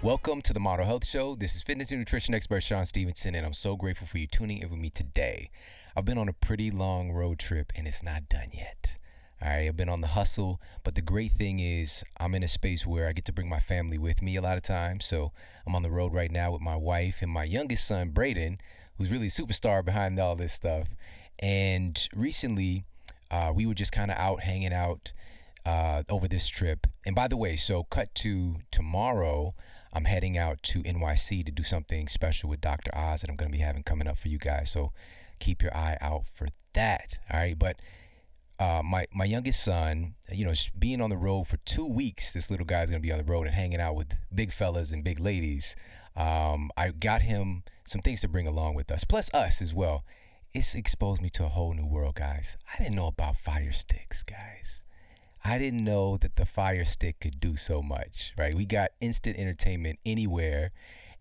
Welcome to the Model Health Show. This is fitness and nutrition expert Shawn Stevenson, and I'm so grateful for you tuning in with me today. I've been on a pretty long road trip, and it's not done yet. All right, I've been on the hustle, but the great thing is I'm in a space where I get to bring my family with me a lot of times. So I'm on the road right now with my wife and my youngest son, Braden, who's really a superstar behind all this stuff. And recently, we were just kind of out hanging out over this trip. And by the way, so cut to tomorrow, I'm heading out to NYC to do something special with Dr. Oz that I'm going to be having coming up for you guys. So keep your eye out for that. All right. But my youngest son, being on the road for 2 weeks, this little guy's going to be on the road and hanging out with big fellas and big ladies. I got him some things to bring along with us, plus us as well. It's exposed me to a whole new world, guys. I didn't know about fire sticks, guys. I didn't know that the fire stick could do so much, right? We got instant entertainment anywhere,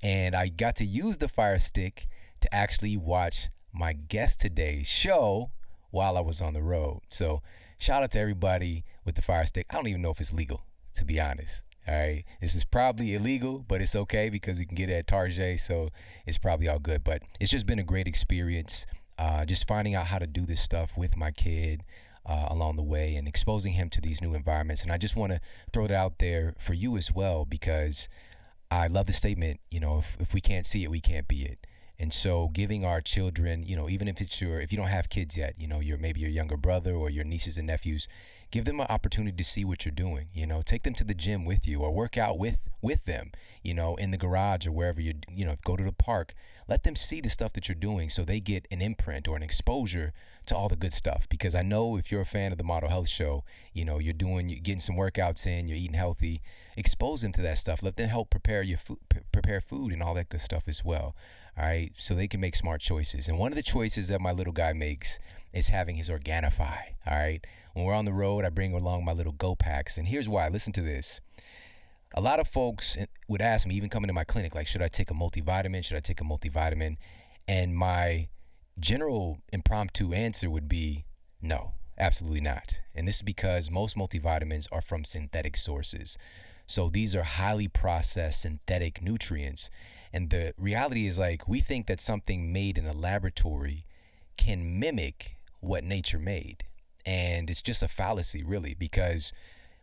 and I got to use the fire stick to actually watch my guest today's show while I was on the road. So shout out to everybody with the fire stick. I don't even know if it's legal, to be honest. All right, this is probably illegal, but it's okay because we can get it at Target, so it's probably all good. But it's just been a great experience, just finding out how to do this stuff with my kid along the way and exposing him to these new environments. And I just want to throw it out there for you as well, because I love the statement, if we can't see it, we can't be it. And so giving our children, even if you don't have kids yet, maybe your younger brother or your nieces and nephews, give them an opportunity to see what you're doing. Take them to the gym with you or work out with them, in the garage or wherever go to the park. Let them see the stuff that you're doing so they get an imprint or an exposure to all the good stuff. Because I know if you're a fan of the Model Health Show, you're getting some workouts in, you're eating healthy. Expose them to that stuff. Let them help prepare food and all that good stuff as well. All right, so they can make smart choices. And one of the choices that my little guy makes is having his Organifi. All right, when we're on the road, I bring along my little Go Packs. And here's why. Listen to this. A lot of folks would ask me, even coming to my clinic, like, should I take a multivitamin? Should I take a multivitamin? And my general impromptu answer would be no, absolutely not. And this is because most multivitamins are from synthetic sources. So these are highly processed synthetic nutrients. And the reality is, we think that something made in a laboratory can mimic what nature made. And it's just a fallacy, really, because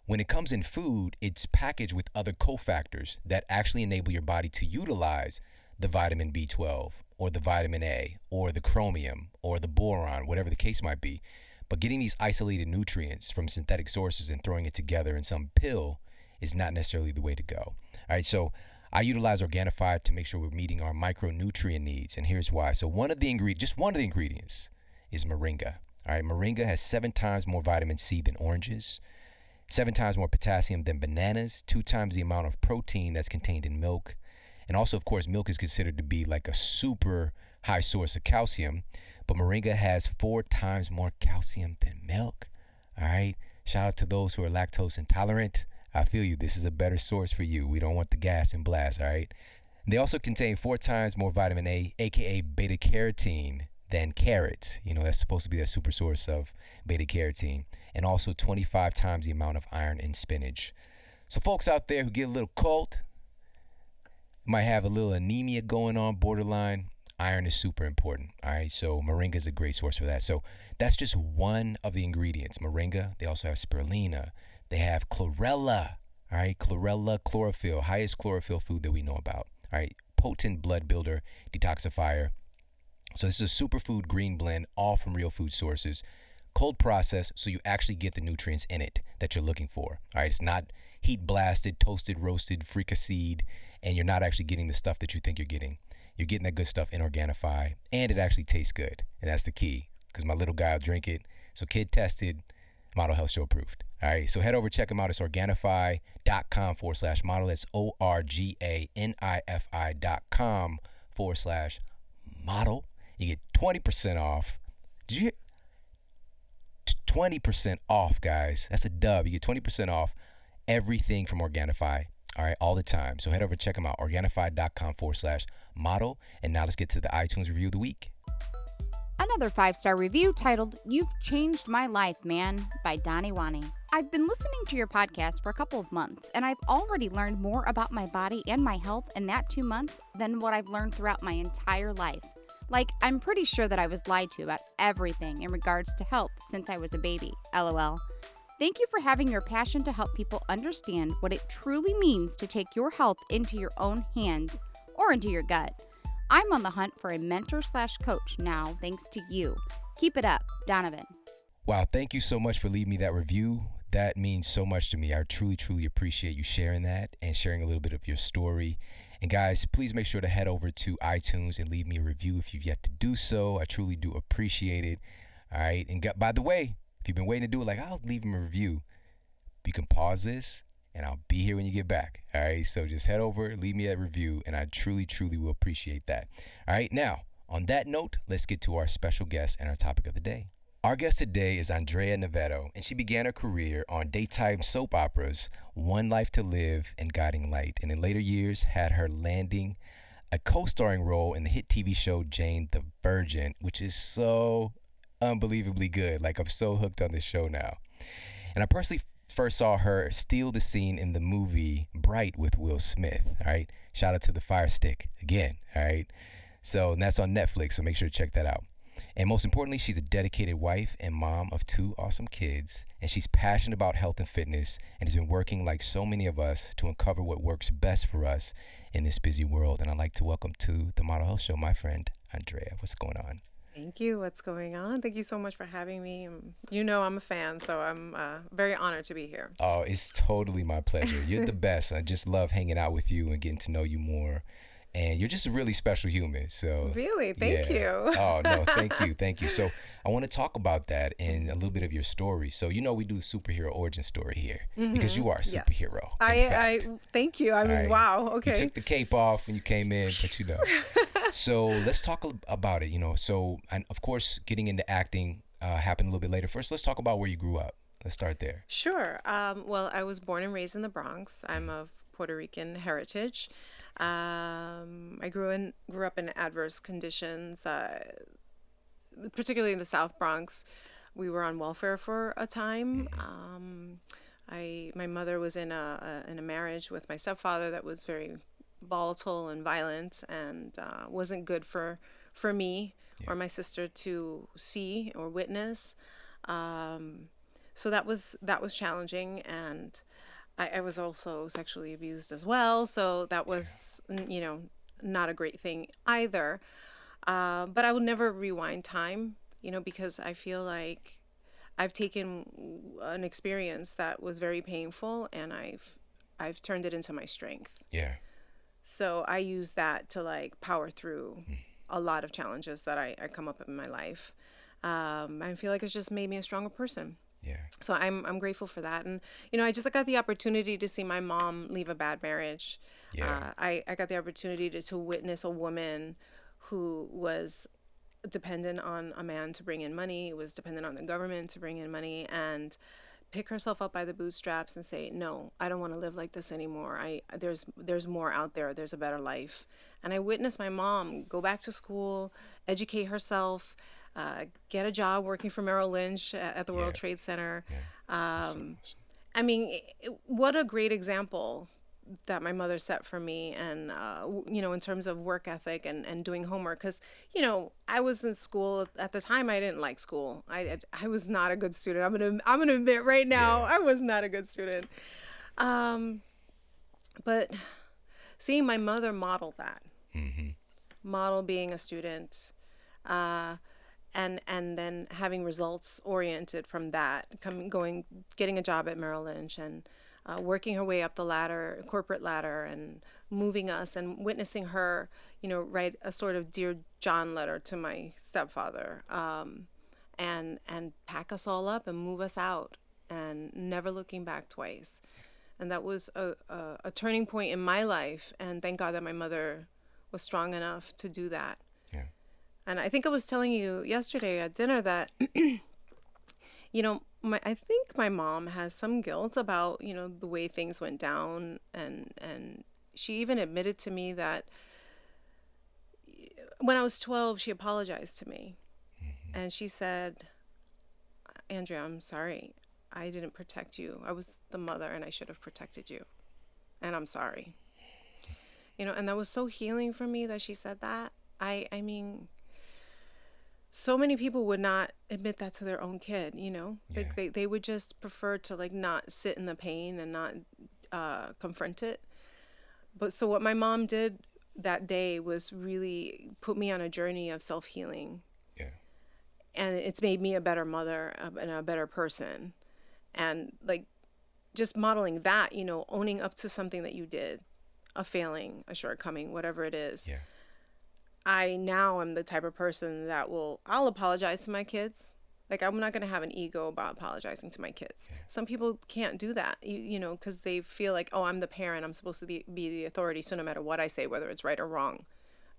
when it comes in food, it's packaged with other cofactors that actually enable your body to utilize the vitamin B12 or the vitamin A or the chromium or the boron, whatever the case might be. But getting these isolated nutrients from synthetic sources and throwing it together in some pill is not necessarily the way to go. All right, so I utilize Organifi to make sure we're meeting our micronutrient needs, and here's why. So one of the ingredients is moringa. All right, moringa has 7 times more vitamin C than oranges, 7 times more potassium than bananas, 2 times the amount of protein that's contained in milk. And also, of course, milk is considered to be like a super high source of calcium, but moringa has 4 times more calcium than milk. All right, shout out to those who are lactose intolerant. I feel you. This is a better source for you. We don't want the gas and blast, all right? They also contain 4 times more vitamin A, aka beta carotene, than carrots. That's supposed to be that super source of beta carotene. And also 25 times the amount of iron in spinach. So folks out there who get a little cold, might have a little anemia going on, borderline, iron is super important, all right? So moringa is a great source for that. So that's just one of the ingredients. Moringa, they also have spirulina. They have chlorella, all right? Chlorella, chlorophyll, highest chlorophyll food that we know about, all right? Potent blood builder, detoxifier. So this is a superfood green blend, all from real food sources. Cold processed, so you actually get the nutrients in it that you're looking for, all right? It's not heat blasted, toasted, roasted, fricasseed, and you're not actually getting the stuff that you think you're getting. You're getting that good stuff in Organifi, and it actually tastes good, and that's the key, because my little guy will drink it. So kid tested, Model Health Show approved. All right, so head over, check them out. It's Organifi.com/model. That's ORGANIFI.com/model. You get 20% off. Did you get 20% off, guys? That's a dub. You get 20% off everything from Organifi, all right, all the time. So head over, check them out. Organifi.com/model. And now let's get to the iTunes review of the week. Another 5-star review titled, "You've Changed My Life, Man," by Donnie Wani. I've been listening to your podcast for a couple of months, and I've already learned more about my body and my health in that 2 months than what I've learned throughout my entire life. Like, I'm pretty sure that I was lied to about everything in regards to health since I was a baby. LOL. Thank you for having your passion to help people understand what it truly means to take your health into your own hands or into your gut. I'm on the hunt for a mentor/coach now, thanks to you. Keep it up, Donovan. Wow, thank you so much for leaving me that review. That means so much to me. I truly, truly appreciate you sharing that and sharing a little bit of your story. And guys, please make sure to head over to iTunes and leave me a review if you've yet to do so. I truly do appreciate it. All right. And by the way, if you've been waiting to do it, like, I'll leave him a review. You can pause this and I'll be here when you get back. All right. So just head over, leave me a review, and I truly, truly will appreciate that. All right. Now, on that note, let's get to our special guest and our topic of the day. Our guest today is Andrea Navedo, and she began her career on daytime soap operas One Life to Live and Guiding Light, and in later years had her landing a co-starring role in the hit TV show Jane the Virgin, which is so unbelievably good. Like, I'm so hooked on this show now. And I personally first saw her steal the scene in the movie Bright with Will Smith. All right. Shout out to the Fire Stick again. All right. So, and that's on Netflix, so make sure to check that out. And most importantly, she's a dedicated wife and mom of 2 awesome kids. And she's passionate about health and fitness and has been working like so many of us to uncover what works best for us in this busy world. And I'd like to welcome to the Model Health Show my friend, Andrea. What's going on? Thank you. What's going on? Thank you so much for having me. You know I'm a fan, so I'm very honored to be here. Oh, it's totally my pleasure. You're the best. I just love hanging out with you and getting to know you more. And you're just a really special human. So really, thank you. Oh, no, thank you. Thank you. So I want to talk about that and a little bit of your story. So, you know, we do the superhero origin story here because you are a superhero. I thank you. I mean, right. Wow. Okay. You took the cape off when you came in, but you know. So let's talk about it, you know. So, and of course, getting into acting happened a little bit later. First, let's talk about where you grew up. Let's start there. Sure. Well, I was born and raised in the Bronx. I'm of Puerto Rican heritage. I grew up in adverse conditions, particularly in the South Bronx. We were on welfare for a time. My mother was in a marriage with my stepfather that was very volatile and violent, and wasn't good for me or my sister to see or witness. So that was challenging, and I was also sexually abused as well. So that was, you know, not a great thing either. But I would never rewind time, you know, because I feel like I've taken an experience that was very painful and I've turned it into my strength. Yeah. So I use that to like power through a lot of challenges that I come up in my life. I feel like it's just made me a stronger person. Yeah. So I'm grateful for that. And, you know, I just got the opportunity to see my mom leave a bad marriage. Yeah. I got the opportunity to witness a woman who was dependent on a man to bring in money, was dependent on the government to bring in money, and pick herself up by the bootstraps and say, no, I don't want to live like this anymore. There's more out there. There's a better life. And I witnessed my mom go back to school, educate herself, get a job working for Merrill Lynch at the World Trade Center. Awesome. I mean, what a great example that my mother set for me, and you know, in terms of work ethic and doing homework, because you know, I was in school at the time. I didn't like school. I was not a good student. I'm gonna admit right now, I was not a good student. But seeing my mother model that, model being a student, and then having results oriented from that, getting a job at Merrill Lynch and working her way up the ladder, corporate ladder, and moving us, and witnessing her, you know, write a sort of Dear John letter to my stepfather, and pack us all up and move us out, and never looking back twice. And that was a turning point in my life, and thank God that my mother was strong enough to do that. And I think I was telling you yesterday at dinner that, you know, I think my mom has some guilt about, you know, the way things went down. And she even admitted to me that when I was 12, she apologized to me. And she said, Andrea, I'm sorry. I didn't protect you. I was the mother and I should have protected you. And I'm sorry. And that was so healing for me that she said that. I mean, so many people would not admit that to their own kid, like they would just prefer to like not sit in the pain and not confront it. But so what my mom did that day was really put me on a journey of self-healing. Yeah. And it's made me a better mother and a better person. And like just modeling that, owning up to something that you did, a failing, a shortcoming, whatever it is. Yeah. I now am the type of person that I'll apologize to my kids. Like, I'm not going to have an ego about apologizing to my kids. Yeah. Some people can't do that, because they feel like, oh, I'm the parent. I'm supposed to be the authority. So no matter what I say, whether it's right or wrong,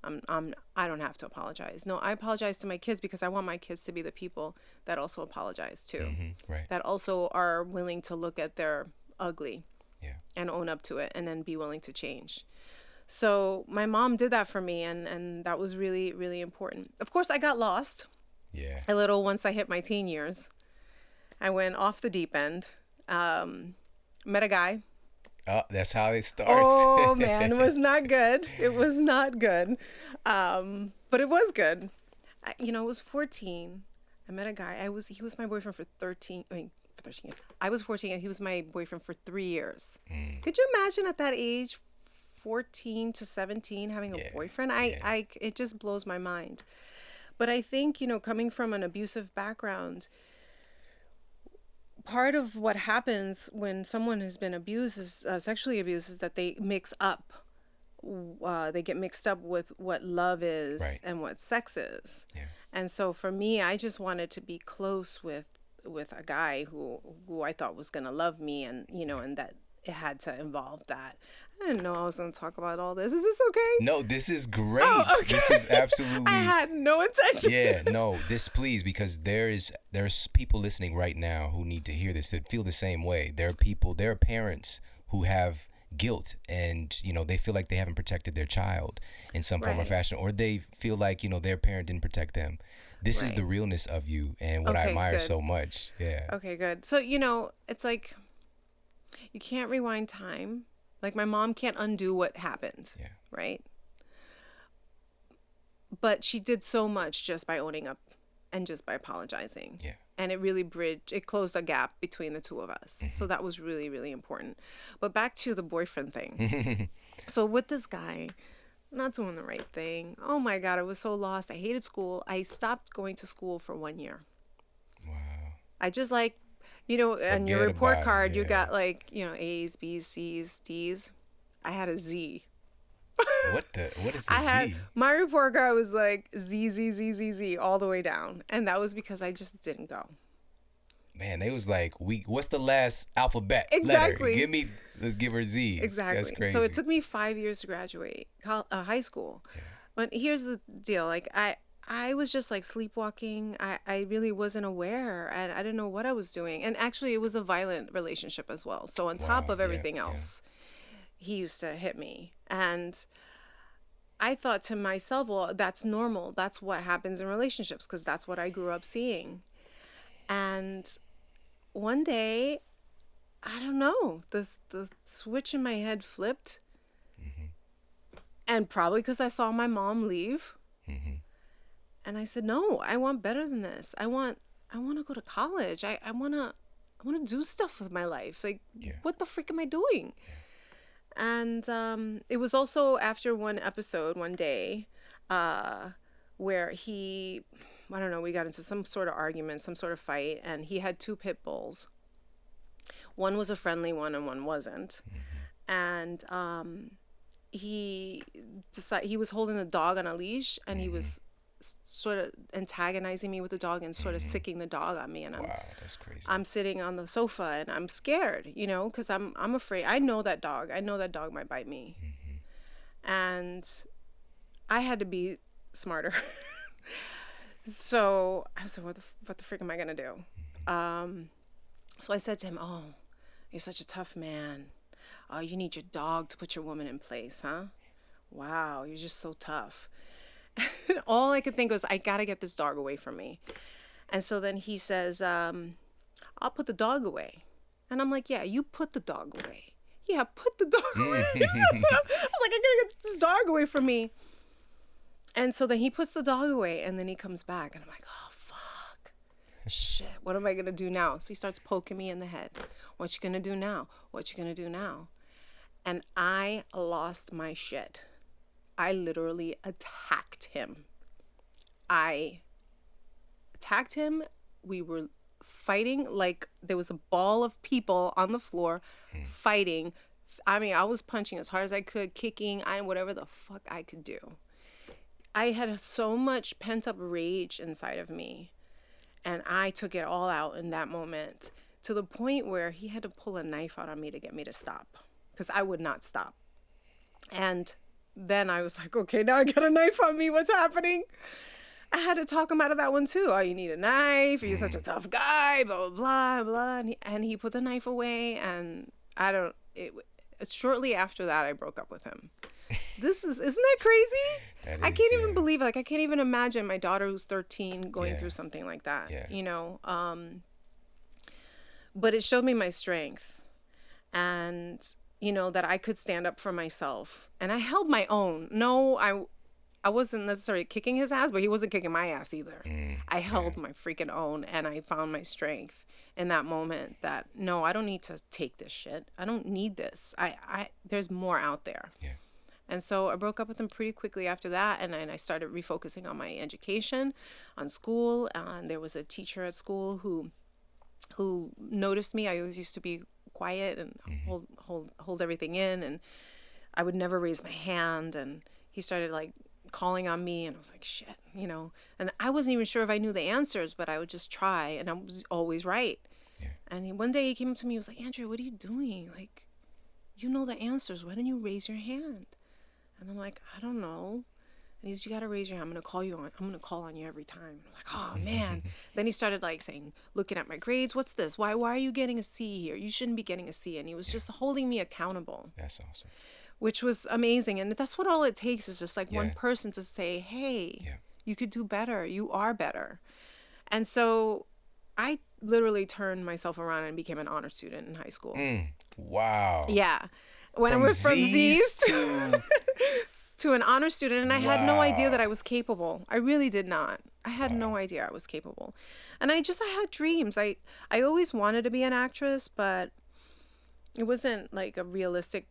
I don't have to apologize. No, I apologize to my kids because I want my kids to be the people that also apologize too. Mm-hmm. Right. That also are willing to look at their ugly and own up to it and then be willing to change. So my mom did that for me, and that was really, really important. Of course, I got lost a little once I hit my teen years. I went off the deep end, met a guy. Oh, that's how it starts. Oh, man, it was not good. It was not good, but it was good. It was 14. I met a guy. He was my boyfriend for 13 years. I was 14, and he was my boyfriend for 3 years. Could you imagine at that age, 14 to 17, having a boyfriend? It just blows my mind. But I think, coming from an abusive background, part of what happens when someone has been abused, sexually abused, is that they mix up. They get mixed up with what love is and what sex is. Yeah. And so for me, I just wanted to be close with a guy who I thought was going to love me, and, and that it had to involve that. I didn't know I was going to talk about all this. Is this okay? No, this is great. Oh, okay. This is absolutely. I had no intention. Yeah, no, please, because there's people listening right now who need to hear this, that feel the same way. There are parents who have guilt, and they feel like they haven't protected their child in some form or fashion, or they feel like their parent didn't protect them. This is the realness of you, and what I admire so much. Yeah. Okay, good. So it's like you can't rewind time. Like, my mom can't undo what happened, right? But she did so much just by owning up and just by apologizing. Yeah. And it really closed a gap between the two of us. Mm-hmm. So that was really, really important. But back to the boyfriend thing. So with this guy, not doing the right thing. Oh my God, I was so lost. I hated school. I stopped going to school for 1 year. Wow. I just on your report card, you got A's, B's, C's, D's. I had a Z. What is a Z? My report card was like Z, Z, Z, Z, Z all the way down. And that was because I just didn't go. Man, it was like, what's the last alphabet exactly letter? Let's give her Z. Exactly. That's crazy. So it took me 5 years to graduate high school. Yeah. But here's the deal. Like, I was just like sleepwalking. I really wasn't aware, and I didn't know what I was doing. And actually, it was a violent relationship as well. So on top of everything else, he used to hit me. And I thought to myself, well, that's normal. That's what happens in relationships, because that's what I grew up seeing. And one day, I don't know, the switch in my head flipped. Mm-hmm. And probably because I saw my mom leave. Mm-hmm. And I said, no, I want better than this. I want to go to college. I want to do stuff with my life. Like, what the frick am I doing? Yeah. And it was also after one episode one day where we got into some sort of argument, some sort of fight, and he had 2 pit bulls. One was a friendly one and one wasn't. Mm-hmm. And he was holding the dog on a leash, and he was sort of antagonizing me with the dog and sort of sicking the dog on me, and wow, that's crazy. I'm sitting on the sofa and I'm scared, because I'm afraid. I know that dog might bite me. Mm-hmm. And I had to be smarter. So I was like, what the frick am I gonna do? Mm-hmm. So I said to him, oh, you're such a tough man. Oh, you need your dog to put your woman in place, huh? Wow, you're just so tough. All I could think was, I got to get this dog away from me. And so then he says, I'll put the dog away. And I'm like, yeah, you put the dog away. Yeah, put the dog away. I was like, I gotta get this dog away from me. And so then he puts the dog away, and then he comes back, and I'm like, oh, fuck. Shit, what am I gonna do now? So he starts poking me in the head. What you gonna do now? What you gonna do now? And I lost my shit. I literally attacked him. I attacked him. We were fighting like there was a ball of people on the floor fighting. I mean, I was punching as hard as I could, kicking, whatever the fuck I could do. I had so much pent up rage inside of me, and I took it all out in that moment, to the point where he had to pull a knife out on me to get me to stop, because I would not stop. And then I was like, okay, now I got a knife on me. What's happening? I had to talk him out of that one too. Oh, you need a knife. You're such a tough guy, blah, blah, blah, blah. And he put the knife away, and shortly after that, I broke up with him. Isn't that crazy? I can't even believe it. Like, I can't even imagine my daughter who's 13 going through something like that, you know? But it showed me my strength, and, you know, that I could stand up for myself, and I held my own. No, I wasn't necessarily kicking his ass, but he wasn't kicking my ass either. I held my freaking own, and I found my strength in that moment that, no, I don't need to take this shit. I don't need this. There's more out there. Yeah. And so I broke up with him pretty quickly after that, and I started refocusing on my education, on school. And there was a teacher at school who noticed me. I always used to be quiet and hold everything in, and I would never raise my hand. And he started like calling on me, and I was like, shit, you know. And I wasn't even sure if I knew the answers, but I would just try, and I was always right. Yeah. And one day he came up to me, he was like, Andrea, what are you doing? Like, you know the answers. Why don't you raise your hand? And I'm like, I don't know. And he's, you got to raise your hand. I'm going to call on you every time. I'm like, oh man. Then he started like saying, looking at my grades, what's this? Why are you getting a C here? You shouldn't be getting a C. And he was just holding me accountable. That's awesome. Which was amazing. And that's what all it takes, is just like one person to say, hey, you could do better. You are better. And so I literally turned myself around and became an honor student in high school. Wow. Yeah. When I went from Z's to an honor student, and I had no idea that I was capable. I really did not. I had no idea I was capable. And I had dreams. I always wanted to be an actress, but it wasn't like a realistic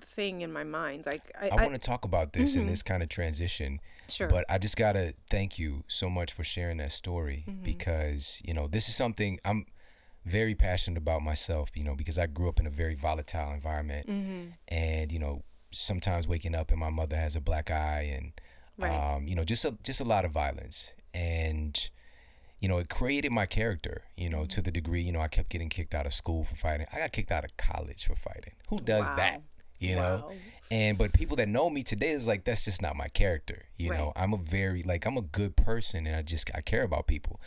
thing in my mind. Like I want to talk about this in this kind of transition. Sure. But I just got to thank you so much for sharing that story, because, you know, this is something I'm very passionate about myself, you know, because I grew up in a very volatile environment, and, you know, sometimes waking up and my mother has a black eye, and, you know, just a lot of violence. And, you know, it created my character, you know, to the degree, you know, I kept getting kicked out of school for fighting. I got kicked out of college for fighting. Who does that? You know? But people that know me today is like, that's just not my character. You know, I'm a good person, and I care about people.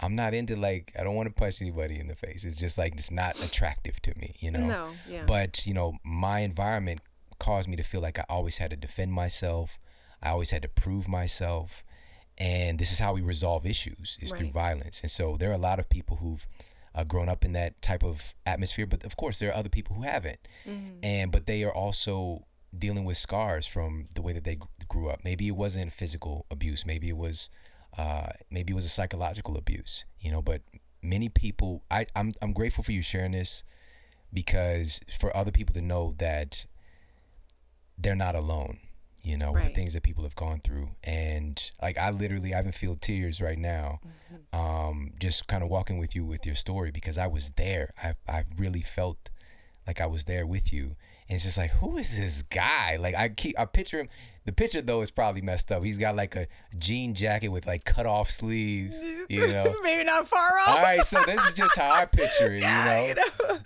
I'm not into, like, I don't want to punch anybody in the face. It's just like, it's not attractive to me, you know? No, yeah. But, you know, my environment caused me to feel like I always had to defend myself. I always had to prove myself. And this is how we resolve issues, is through violence. And so there are a lot of people who've grown up in that type of atmosphere. But of course, there are other people who haven't. But they are also dealing with scars from the way that they grew up. Maybe it wasn't physical abuse. Maybe it was a psychological abuse, you know. But many people, I'm grateful for you sharing this, because for other people to know that they're not alone, you know, with the things that people have gone through. And like, I even feel tears right now, just kind of walking with you with your story, because I was there. I really felt like I was there with you. And it's just like, who is this guy? Like, I picture him. The picture, though, is probably messed up. He's got like a jean jacket with like cut off sleeves, you know. Maybe not far off. All right, so this is just how I picture it, you know.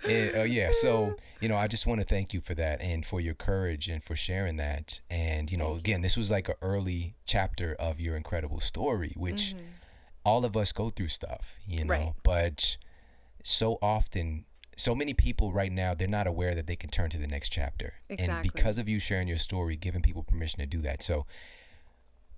And, so, you know, I just want to thank you for that, and for your courage, and for sharing that. And, you know, again, this was like an early chapter of your incredible story, which all of us go through stuff, you know. But so often, so many people right now, they're not aware that they can turn to the next chapter. And because of you sharing your story, giving people permission to do that. So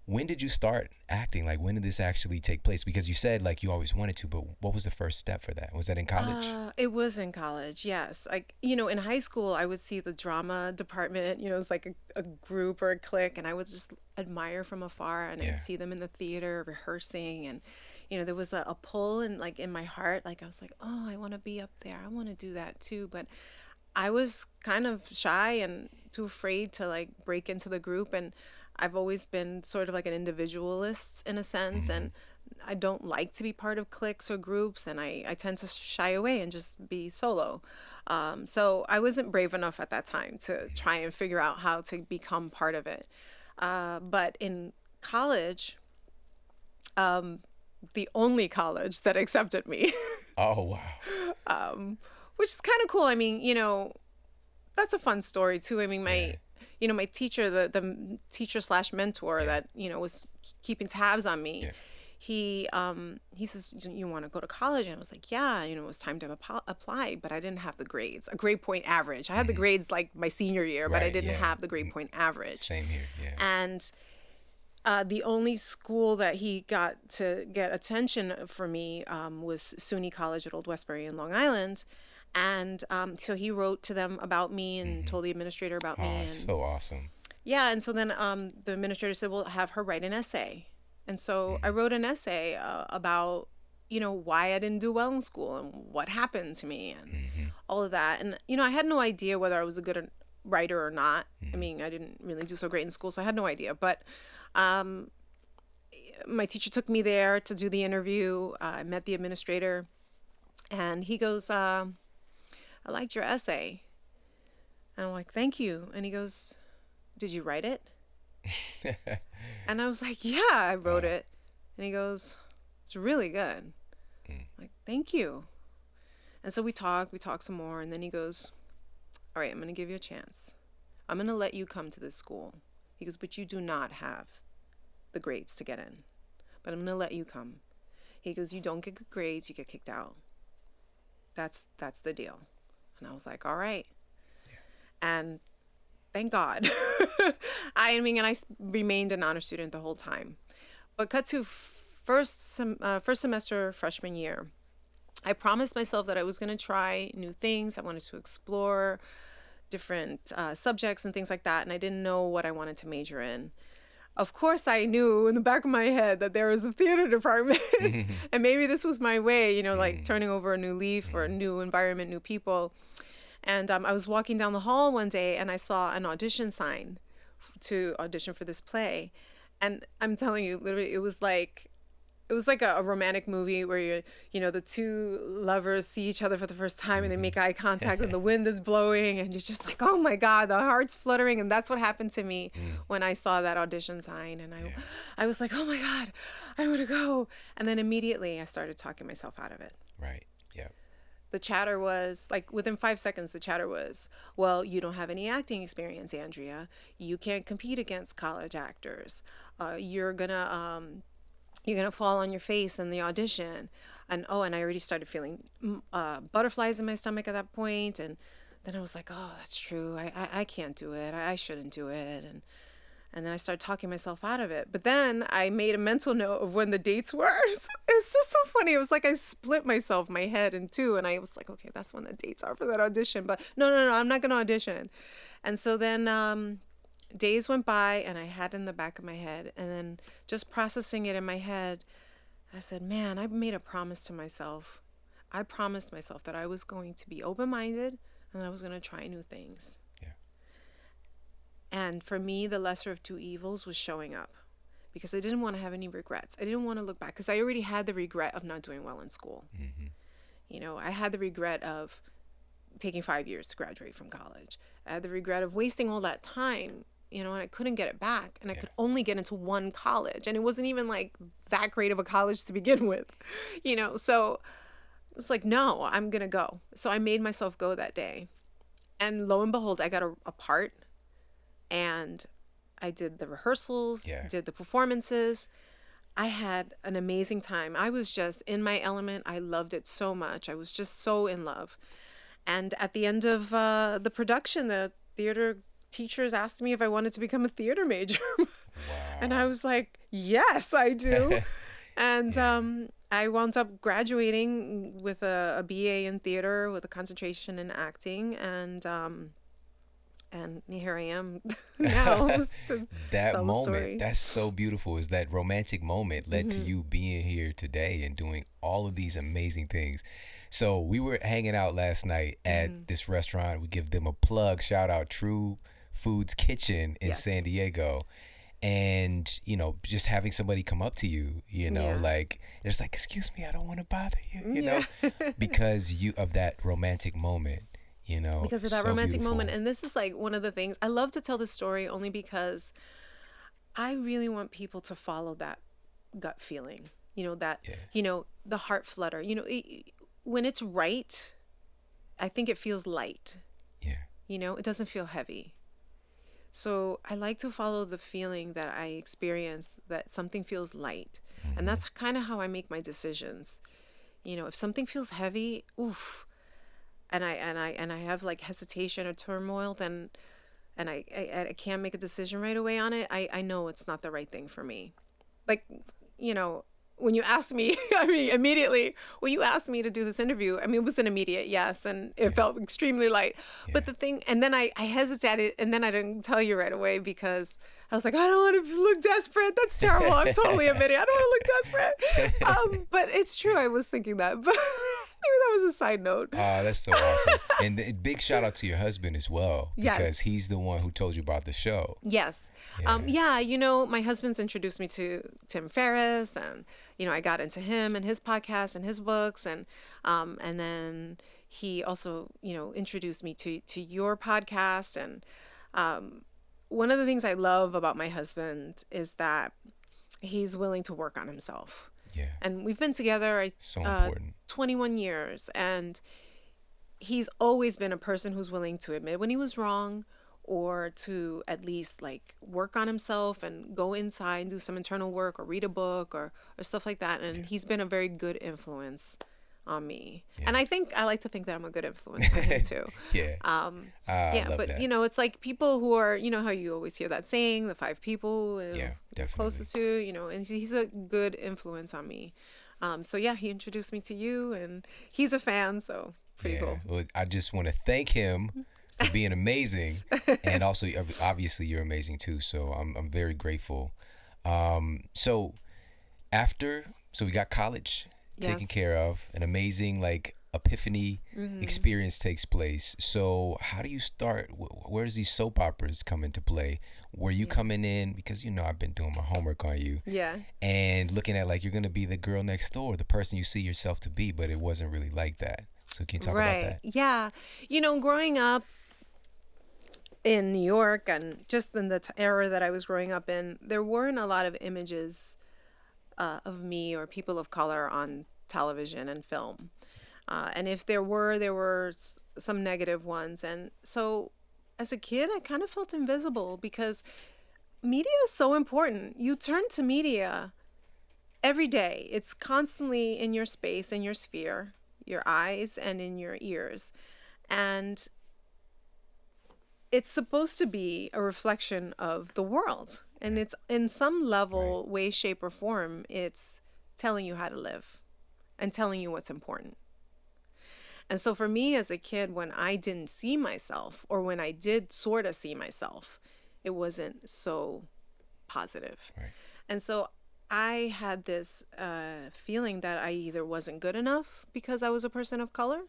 when did you start acting? Like, when did this actually take place? Because you said like you always wanted to, but what was the first step for that? Was that in college? It was in college, yes. Like, in high school, I would see the drama department, it was like a group or a clique, and I would just admire from afar, and Yeah. I'd see them in the theater rehearsing, and, there was a pull in my heart. Like, I was like, oh, I want to be up there. I want to do that too. But I was kind of shy and too afraid to like break into the group. And I've always been sort of like an individualist in a sense. And I don't like to be part of cliques or groups. And I tend to shy away and just be solo. So I wasn't brave enough at that time to try and figure out how to become part of it. But in college, the only college that accepted me, Oh wow. which is kind of cool. I mean, that's a fun story too. I mean, my teacher, the teacher slash mentor that, was keeping tabs on me. Yeah. He says, you want to go to college? And I was like, yeah, it was time to apply, but I didn't have the grades, a grade point average. I had the grades like my senior year, but I Right, didn't yeah. have the grade point average. Same here. Yeah. And the only school that he got to get attention for me was SUNY College at Old Westbury in Long Island. And so he wrote to them about me and told the administrator about me. Oh, And so awesome. yeah, and so then the administrator said, well, have her write an essay. And so I wrote an essay about, why I didn't do well in school and what happened to me and all of that. And, I had no idea whether I was a good writer or not. I mean, I didn't really do so great in school, so I had no idea. But my teacher took me there to do the interview. I met the administrator, and he goes, I liked your essay. And I'm like, thank you. And he goes, did you write it? And I was like, yeah, I wrote it. And he goes, it's really good. I'm like, thank you. And so we talk some more. And then he goes, all right, I'm going to give you a chance. I'm going to let you come to this school. He goes, but you do not have the grades to get in. But I'm going to let you come. He goes, you don't get good grades, you get kicked out. That's the deal. And I was like, all right. And thank God. I mean, and I remained an honor student the whole time. But cut to first semester freshman year, I promised myself that I was going to try new things. I wanted to explore different subjects and things like that. And I didn't know what I wanted to major in. Of course, I knew in the back of my head that there was a theater department. And maybe this was my way, like turning over a new leaf or a new environment, new people. And I was walking down the hall one day and I saw an audition sign to audition for this play. And I'm telling you, literally, it was like a romantic movie where the two lovers see each other for the first time and they make eye contact and the wind is blowing and you're just like, oh my God, the heart's fluttering. And that's what happened to me when I saw that audition sign. And I was like, oh my God, I want to go. And then immediately I started talking myself out of it. Right. Yeah. The chatter was like within 5 seconds, the chatter was, well, you don't have any acting experience, Andrea. You can't compete against college actors. You're gonna fall on your face in the audition. And I already started feeling butterflies in my stomach at that point. And then I was like, oh, that's true. I can't do it. I shouldn't do it. And then I started talking myself out of it. But then I made a mental note of when the dates were. It's just so funny. It was like I split my head in two. And I was like, okay, that's when the dates are for that audition. But no, I'm not going to audition. And so then days went by and I had it in the back of my head. And then just processing it in my head, I said, man, I made a promise to myself. I promised myself that I was going to be open-minded and I was going to try new things. And for me, the lesser of two evils was showing up because I didn't want to have any regrets. I didn't want to look back because I already had the regret of not doing well in school. I had the regret of taking 5 years to graduate from college. I had the regret of wasting all that time, and I couldn't get it back. And I could only get into one college. And it wasn't even like that great of a college to begin with, So it was like, no, I'm going to go. So I made myself go that day. And lo and behold, I got a part. And I did the rehearsals, did the performances. I had an amazing time. I was just in my element. I loved it so much. I was just so in love. And at the end of the production, the theater teachers asked me if I wanted to become a theater major. And I Wow. was like, yes, I do. And Yeah. I wound up graduating with a BA in theater with a concentration in acting, and here I am now to That tell the moment, story. that's so beautiful. Is that romantic moment led to Hmm. you being here today and doing all of these amazing things. So we were hanging out last night at Hmm. this restaurant. We give them a plug, shout out True Foods Kitchen in San Yes. Diego. And, just having somebody come up to you, Yeah. like, it's like, excuse me, I don't want to bother you, Yeah. because you of that romantic moment, Because of that so romantic moment. beautiful. And this is like one of the things I love to tell this story only because I really want people to follow that gut feeling, that, Yeah. the heart flutter, when it's right, I think it feels light, Yeah. it doesn't feel heavy. So I like to follow the feeling that I experience that something feels light. And Hmm. that's kind of how I make my decisions. If something feels heavy, oof, and I have like hesitation or turmoil, then and I can't make a decision right away on it, I know it's not the right thing for me. Like, you know, when you asked me, I mean, immediately, when you asked me to do this interview, I mean, it was an immediate yes, and it Yeah. felt extremely light. Yeah. But the thing, and then I hesitated, and then I didn't tell you right away because I was like, I don't want to look desperate. That's terrible. I'm totally admitting I don't want to look desperate. But it's true. I was thinking that, but maybe that was a side note. That's so awesome. And big shout out to your husband as well, because Yes. he's the one who told you about the show. Yes. Yeah. Yeah, my husband's introduced me to Tim Ferriss, and I got into him and his podcast and his books, and then he also, introduced me to your podcast. And one of the things I love about my husband is that he's willing to work on himself. Yeah. And we've been together So important. 21 years, and he's always been a person who's willing to admit when he was wrong, or to at least like work on himself and go inside and do some internal work or read a book or stuff like that. And he's been a very good influence on me. Yeah. And I like to think that I'm a good influence on him too. Yeah. I Yeah, love but that. it's like people who are, how you always hear that saying, the five people Yeah, definitely. closest to, and he's a good influence on me. So yeah, he introduced me to you, and he's a fan, so pretty cool. Well, I just want to thank him for being amazing, and also obviously you're amazing too. So I'm very grateful. So we got college taken Yes. care of, an amazing like epiphany experience takes place. So how do you start? Where does these soap operas come into play? Were you coming in because I've been doing my homework on you Yeah. and looking at like you're gonna be the girl next door, the person you see yourself to be, but it wasn't really like that. So can you talk about that? Yeah. Growing up in New York, and just in the era that I was growing up in, there weren't a lot of images of me or people of color on television and film. And if there were some negative ones. And so as a kid, I kind of felt invisible because media is so important. You turn to media every day. It's constantly in your space, in your sphere, your eyes and in your ears. And it's supposed to be a reflection of the world. And it's in some level, way, shape, or form, it's telling you how to live and telling you what's important. And so for me as a kid, when I didn't see myself, or when I did sort of see myself, it wasn't so positive. Right. And so I had this feeling that I either wasn't good enough because I was a person of color,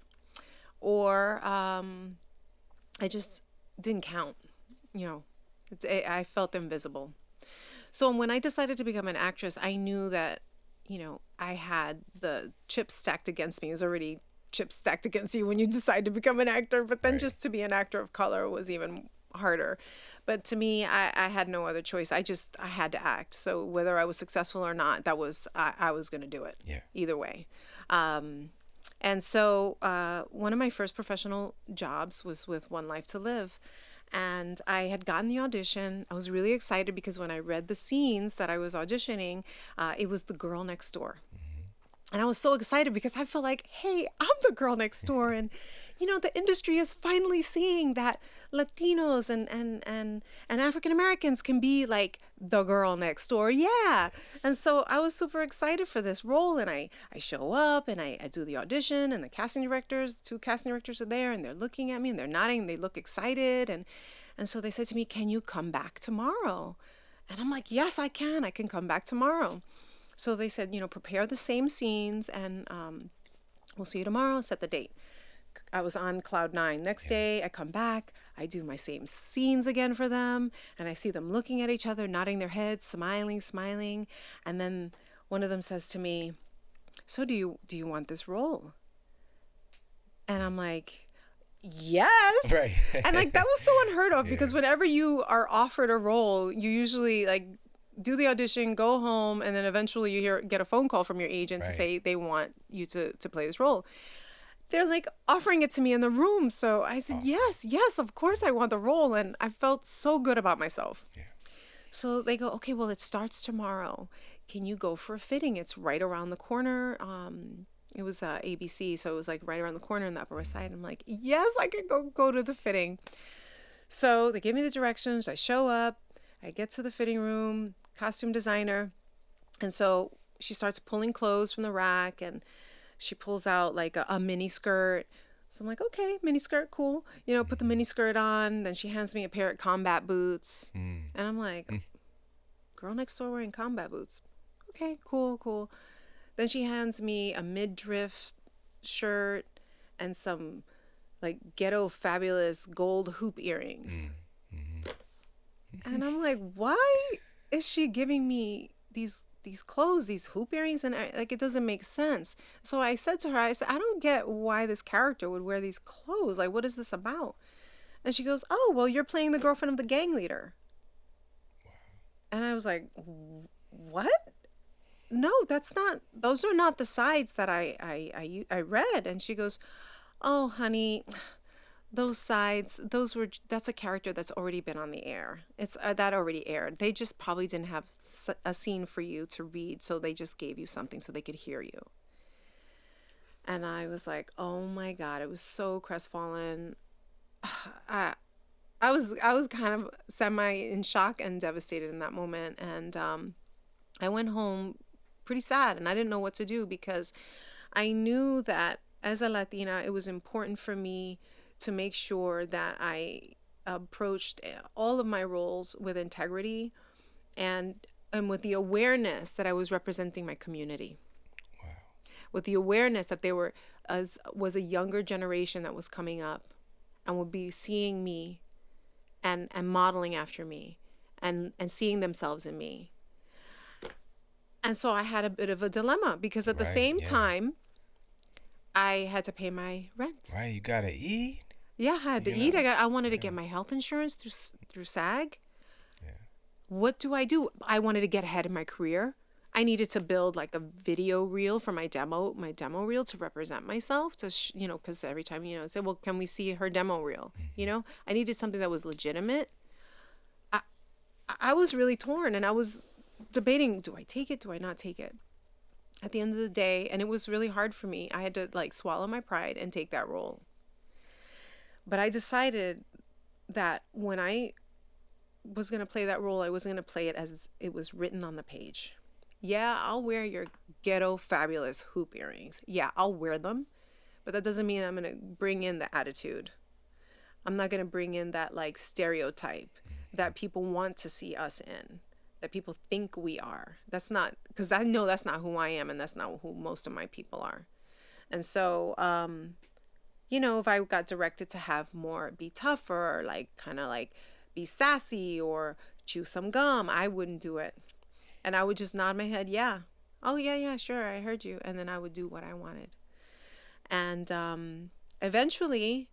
or I just didn't count. I felt invisible. So when I decided to become an actress, I knew that, I had the chips stacked against me. It was already chips stacked against you when you decide to become an actor, but then Right. just to be an actor of color was even harder. But to me, I had no other choice. I had to act. So whether I was successful or not, I was going to do it. Yeah. Either way. And so one of my first professional jobs was with One Life to Live. And I had gotten the audition. I was really excited because when I read the scenes that I was auditioning, it was the girl next door. And I was so excited because I felt like, hey, I'm the girl next door. And, the industry is finally seeing that Latinos and African Americans can be like the girl next door. Yeah. And so I was super excited for this role. And I show up and I do the audition, and the two casting directors are there, and they're looking at me and they're nodding. They look excited. And so they said to me, can you come back tomorrow? And I'm like, yes, I can. I can come back tomorrow. So they said, prepare the same scenes, and we'll see you tomorrow, set the date. I was on cloud nine. Next day, I come back, I do my same scenes again for them, and I see them looking at each other, nodding their heads, smiling. And then one of them says to me, so do you want this role? And I'm like, yes. Right. And like, that was so unheard of, because whenever you are offered a role, you usually like do the audition, go home, and then eventually you get a phone call from your agent to say they want you to play this role. They're like offering it to me in the room. So I said, yes, of course I want the role. And I felt so good about myself. Yeah. So they go, okay, well, it starts tomorrow. Can you go for a fitting? It's right around the corner. It was ABC, so it was like right around the corner in the Upper West Side. I'm like, yes, I could go to the fitting. So they give me the directions. I show up. I get to the fitting room, costume designer. And so she starts pulling clothes from the rack, and she pulls out like a mini skirt. So I'm like, okay, mini skirt, cool. Put the mini skirt on. Then she hands me a pair of combat boots. And I'm like, girl next door wearing combat boots. Okay, cool. Then she hands me a midriff shirt and some like ghetto fabulous gold hoop earrings. And I'm like, why is she giving me these clothes, these hoop earrings? And it doesn't make sense. So I said to her, I don't get why this character would wear these clothes. Like, what is this about? And she goes, oh, well, you're playing the girlfriend of the gang leader. And I was like, what? No, those are not the sides that I read. And she goes, oh, honey, those sides, that's a character that's already been on the air. It's that already aired. They just probably didn't have a scene for you to read, so they just gave you something so they could hear you. And I was like, oh my God, it was so crestfallen. I was kind of semi in shock and devastated in that moment. And I went home pretty sad, and I didn't know what to do, because I knew that as a Latina, it was important for me to make sure that I approached all of my roles with integrity and with the awareness that I was representing my community. Wow. With the awareness that was a younger generation that was coming up and would be seeing me and modeling after me and seeing themselves in me. And so I had a bit of a dilemma, because at the same time, I had to pay my rent. Right, you gotta eat. Yeah, I had to eat. I wanted to get my health insurance through SAG. Yeah. What do? I wanted to get ahead in my career. I needed to build like a video reel for my demo reel to represent myself. To because every time I say, well, can we see her demo reel? Mm-hmm. I needed something that was legitimate. I was really torn, and I was debating: do I take it? Do I not take it? At the end of the day, and it was really hard for me. I had to like swallow my pride and take that role. But I decided that when I was going to play that role, I was going to play it as it was written on the page. Yeah, I'll wear your ghetto fabulous hoop earrings. Yeah, I'll wear them. But that doesn't mean I'm going to bring in the attitude. I'm not going to bring in that like stereotype that people want to see us in, that people think we are. That's not, because I know that's not who I am, and that's not who most of my people are. And so, if I got directed to have more be tougher, or like kind of like be sassy or chew some gum, I wouldn't do it. And I would just nod my head, yeah. Oh, yeah, sure, I heard you. And then I would do what I wanted. And eventually,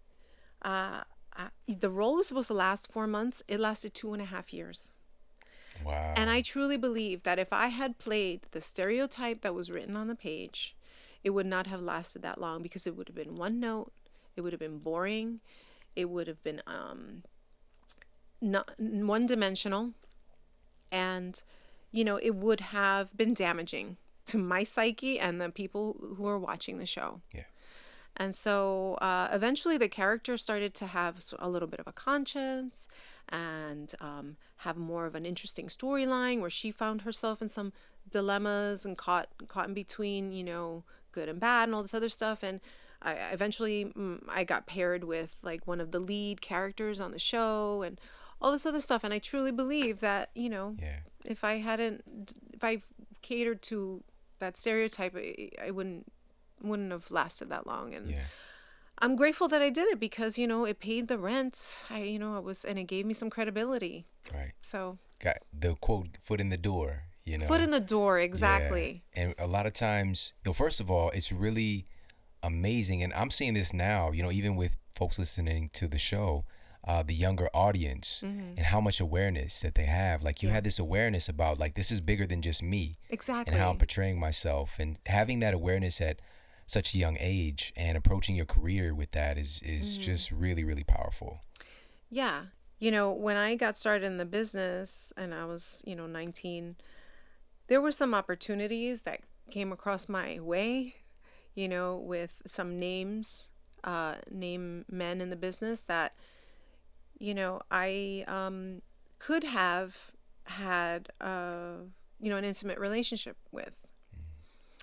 the role was supposed to last 4 months. It lasted 2.5 years. Wow. And I truly believe that if I had played the stereotype that was written on the page, it would not have lasted that long, because it would have been one note. It would have been boring. It would have been not one-dimensional. And, it would have been damaging to my psyche and the people who are watching the show. Yeah. And so eventually the character started to have a little bit of a conscience and have more of an interesting storyline where she found herself in some dilemmas and caught in between, you know, good and bad and all this other stuff. And I eventually I got paired with like one of the lead characters on the show and all this other stuff. And I truly believe that, you know, if I catered to that stereotype, I wouldn't have lasted that long. And I'm grateful that I did it because, you know, it paid the rent. And it gave me some credibility. Right. So got the quote, foot in the door, you know. Foot in the door, exactly. Yeah. And a lot of times, you know, first of all, it's really amazing. And I'm seeing this now, you know, even with folks listening to the show, the younger audience and how much awareness that they have. Like you had this awareness about like, this is bigger than just me. Exactly. And how I'm portraying myself, and having that awareness at such a young age and approaching your career with that is just really, really powerful. Yeah. You know, when I got started in the business and I was, 19, there were some opportunities that came across my way, you know, with some name men in the business that, you know, I could have had, an intimate relationship with.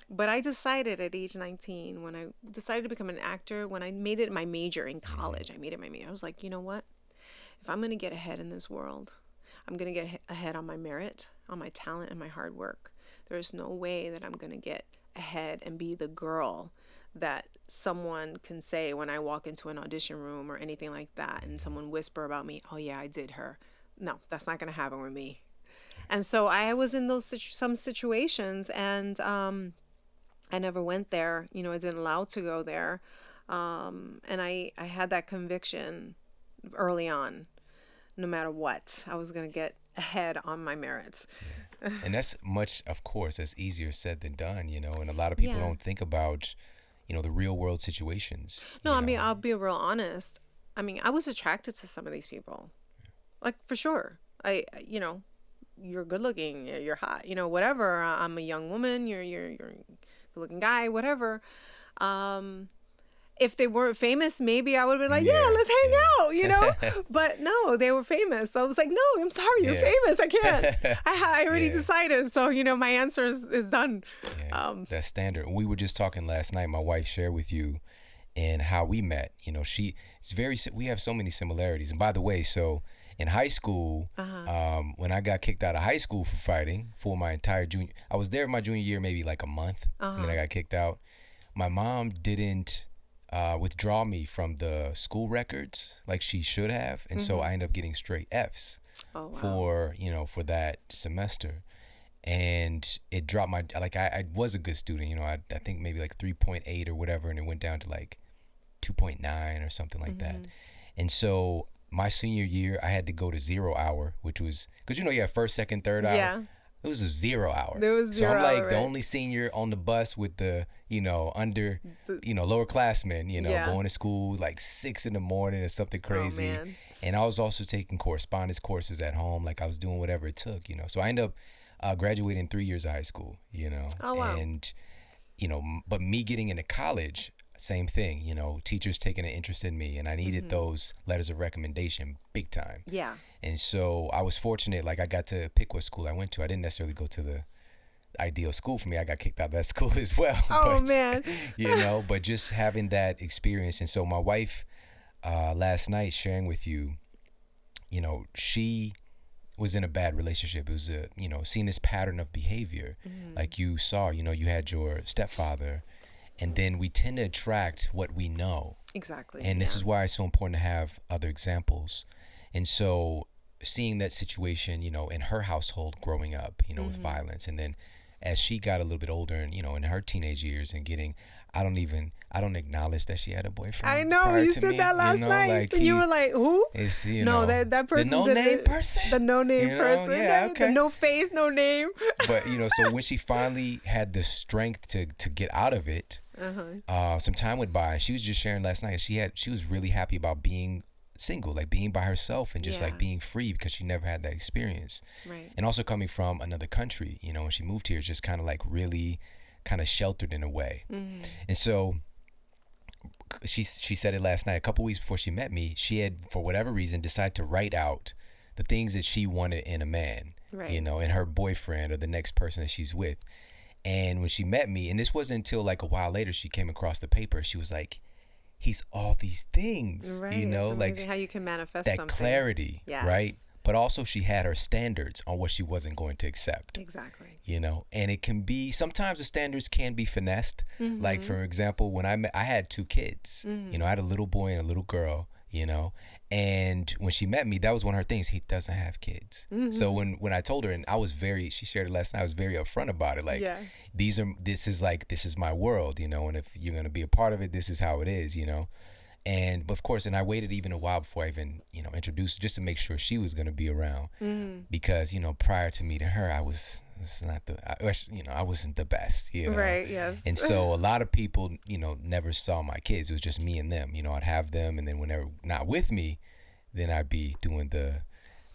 But I decided at age 19, when I decided to become an actor, when I made it my major in college, I was like, you know what? If I'm going to get ahead in this world, I'm going to get ahead on my merit, on my talent, and my hard work. There is no way that I'm going to get ahead and be the girl that someone can say when I walk into an audition room or anything like that, and someone whisper about me, oh yeah, I did her. No, that's not going to happen with me. And so I was in some situations, and I never went there. You know, I didn't allow to go there. And I had that conviction early on, no matter what, I was going to get ahead on my merits. Yeah. And that's much, of course, that's easier said than done, you know, and a lot of people don't think about, you know, the real world situations. No, I mean, I'll be real honest. I mean, I was attracted to some of these people, like for sure. You're good looking, you're hot, you know, whatever. I'm a young woman, you're a good looking guy, whatever. If they weren't famous, maybe I would have been like, yeah, let's hang out, you know? But no, they were famous. So I was like, no, I'm sorry, you're famous. I can't. I already decided. So, you know, my answer is done. Yeah, that's standard. We were just talking last night, my wife shared with you and how we met. You know, we have so many similarities. And by the way, so in high school, when I got kicked out of high school for fighting for my entire I was there my junior year, maybe like a month, and then I got kicked out. My mom didn't withdraw me from the school records like she should have, and so I ended up getting straight Fs for that semester, and it dropped my I was a good student, you know, I think maybe like 3.8 or whatever, and it went down to like 2.9 or something like that. And so my senior year, I had to go to 0 hour, which was because, you know, you have first, second, third hour. Yeah. It was a 0 hour. There was 0 hour. So I'm like the only senior on the bus with the, lower classmen, going to school like 6 a.m. or something crazy. Oh, man. And I was also taking correspondence courses at home. Like I was doing whatever it took, you know. So I ended up graduating 3 years of high school, you know. Oh, wow. And, but me getting into college, same thing, you know, teachers taking an interest in me, and I needed those letters of recommendation big time. Yeah. And so I was fortunate, like I got to pick what school I went to. I didn't necessarily go to the ideal school for me. I got kicked out of that school as well. Oh, man. But just having that experience. And so my wife, last night sharing with you, she was in a bad relationship. It was seeing this pattern of behavior, like you saw, you had your stepfather, and then we tend to attract what we know. Exactly. And this is why it's so important to have other examples. And so seeing that situation, in her household growing up, with violence, and then as she got a little bit older and, in her teenage years and getting, I don't acknowledge that she had a boyfriend. I know, you said that last night. Like and you were like, who? It's, no, that person. The no-name person? The no-name person. Yeah, okay. The no face, no name. But, so when she finally had the strength to get out of it, some time went by. She was just sharing last night. She was really happy about being single, like being by herself and just Yeah. like being free because she never had that experience. Right. And also coming from another country, you know, when she moved here, just kind of like really kind of sheltered in a way. Mm-hmm. And so she said it last night, a couple weeks before she met me, she had, for whatever reason, decided to write out the things that she wanted in a man, Right. you know, in her boyfriend or the next person that she's with. And when she met me, and this wasn't until like a while later, she came across the paper. She was like, he's all these things, Right. you know, It's like amazing how you can manifest that something. clarity, Yes. right? But also she had her standards on what she wasn't going to accept, Exactly. you know, and it can be, sometimes the standards can be finessed. Mm-hmm. Like, for example, when I had 2 kids, you know, I had a little boy and a little girl, you know, and when she met me, that was one of her things. He doesn't have kids. Mm-hmm. So when I told her, and I was she shared it last night, I was very upfront about it. Like, Yeah. this is my world, you know, and if you're going to be a part of it, this is how it is, you know. And of course, and I waited even a while before I even, you know, introduced, just to make sure she was going to be around, because, you know, prior to meeting her, I wasn't the best, you know. Right. Yes. And so a lot of people, you know, never saw my kids. It was just me and them. You know, I'd have them, and then when they were not with me, then I'd be doing the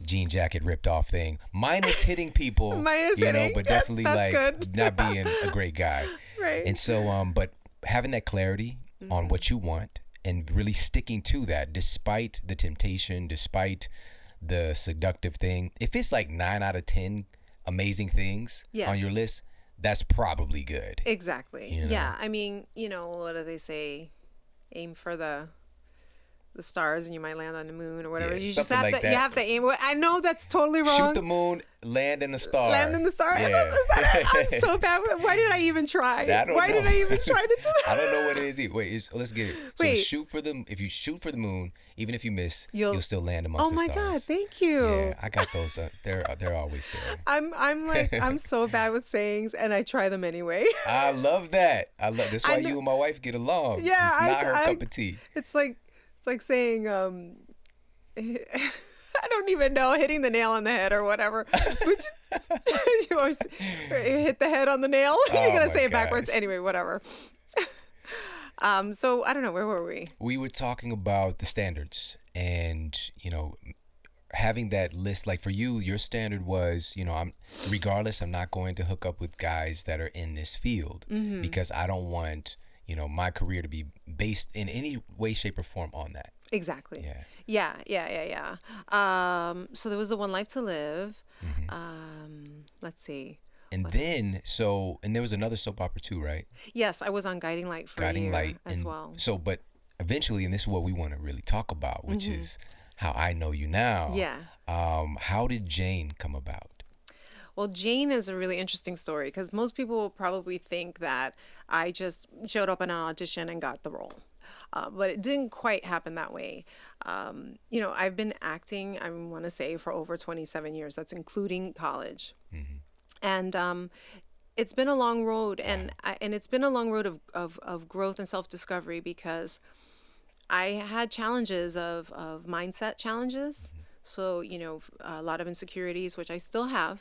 jean jacket ripped off thing, minus hitting people, Minus you know, hitting. but definitely That's like good. not being a great guy. Right. And so, but having that clarity on what you want and really sticking to that, despite the temptation, despite the seductive thing. If it's like 9 out of 10 amazing things on your Yes. list, that's probably good. Exactly. You know? Yeah. I mean, you know, what do they say? Aim for the stars and you might land on the moon or whatever. Yeah, You just something have like to that. you have to aim. I know that's totally wrong. Shoot the moon, land in the star. Land in the star. Yeah. I'm so bad with. Why did I even try? I don't Why know. did I even try to do that? I don't know what it is either. Wait, let's get it. So Wait. if you shoot for the moon, even if you miss, You'll- you'll still land amongst Oh the my stars. God! Thank you. Yeah, I got those. They're always there. I'm like I'm so bad with sayings and I try them anyway. I love that. That's why you and my wife get along. Yeah, It's not her I- cup of tea. It's like saying I don't even know, hitting the nail on the head or whatever. Which or hit the head on the nail. You're Oh gonna my say it backwards gosh. anyway. Whatever. So I don't know, where were we? We were talking about the standards and, you know, having that list. Like for you, your standard was, you know, I'm not going to hook up with guys that are in this field because I don't want, you know, my career to be based in any way, shape, or form on that. Exactly. Yeah. Yeah. So there was the One Life to Live. Let's see. And What then, and there was another soap opera too, right? Yes, I was on Guiding Light for a Guiding year Light as and well. So, but eventually, and this is what we want to really talk about, which is how I know you now. Yeah. How did Jane come about? Well, Jane is a really interesting story because most people will probably think that I just showed up in an audition and got the role. But it didn't quite happen that way. You know, I've been acting, I want to say, for over 27 years. That's including college. And it's been a long road, and it's been a long road of growth and self-discovery because I had challenges of mindset challenges. So, you know, a lot of insecurities, which I still have,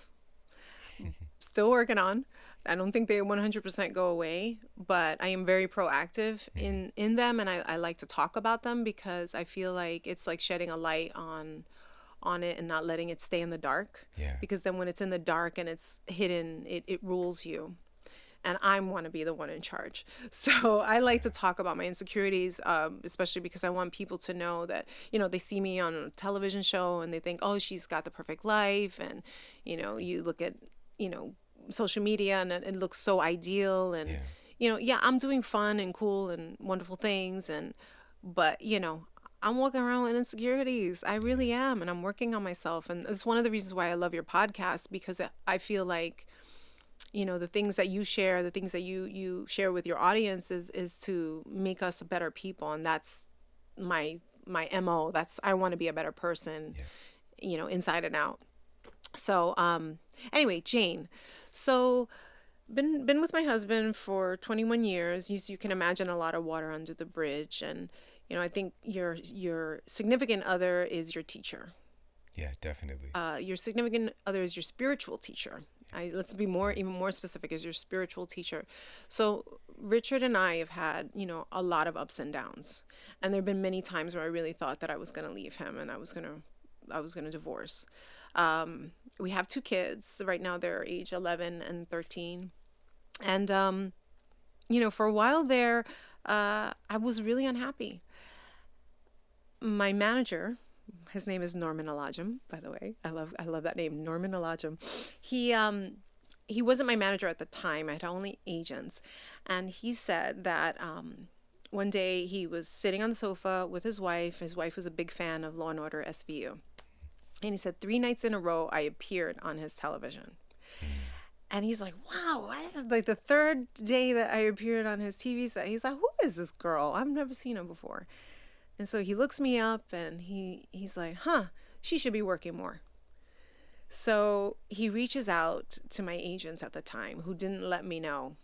still working on. I don't think they 100% go away, but I am very proactive in them, and I like to talk about them because I feel like it's like shedding a light on it and not letting it stay in the dark. Yeah. Because then when it's in the dark and it's hidden, it rules you. And I want to be the one in charge. So I like to talk about my insecurities, especially because I want people to know that, you know, they see me on a television show and they think, oh, she's got the perfect life. And, you know, you look at, you know, social media and it looks so ideal. And, you know, yeah, I'm doing fun and cool and wonderful things. But, you know, I'm walking around with insecurities. I really am. And I'm working on myself. And it's one of the reasons why I love your podcast, because I feel like, you know, the things that you share, the things that you share with your audience is to make us better people. And that's my MO. I want to be a better person, you know, inside and out. So, anyway, Jane. So been with my husband for 21 years. You can imagine a lot of water under the bridge. And, you know, I think your significant other is your teacher. Yeah, definitely. Your significant other is your spiritual teacher. Let's be even more specific, as your spiritual teacher. So Richard and I have had, a lot of ups and downs. And there have been many times where I really thought that I was going to leave him and I was going to divorce. We have 2 kids. Right now they're age 11 and 13. And, for a while there, I was really unhappy. My manager, his name is Norman Alajim, by the way. I love that name, Norman Alajim. He wasn't my manager at the time. I had only agents. And he said that one day he was sitting on the sofa with his wife. His wife was a big fan of Law & Order SVU. And he said 3 nights in a row, I appeared on his television. And he's like, wow, like the 3rd day that I appeared on his TV set, he's like, who is this girl? I've never seen her before. And so he looks me up and he's like, she should be working more. So he reaches out to my agents at the time, who didn't let me know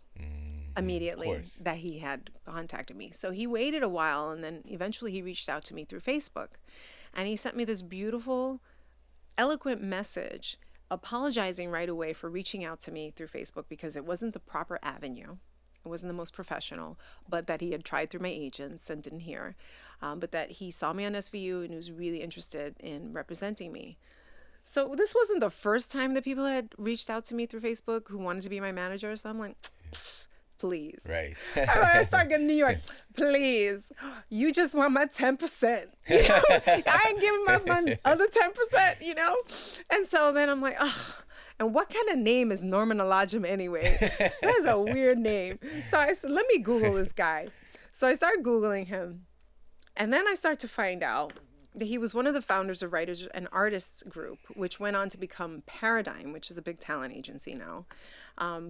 immediately that he had contacted me. So he waited a while, and then eventually he reached out to me through Facebook. And he sent me this beautiful, eloquent message apologizing right away for reaching out to me through Facebook, because it wasn't the proper avenue. It wasn't the most professional, but that he had tried through my agents and didn't hear. But that he saw me on SVU and was really interested in representing me. So this wasn't the first time that people had reached out to me through Facebook who wanted to be my manager. So I'm like, please. Right. I start getting New York. Please, you just want my 10%. I ain't giving my other 10%, And so then I'm like, and what kind of name is Norman Alajim anyway? That's a weird name. So I said, let me Google this guy. So I started Googling him. And then I start to find out that he was one of the founders of Writers and Artists Group, which went on to become Paradigm, which is a big talent agency now.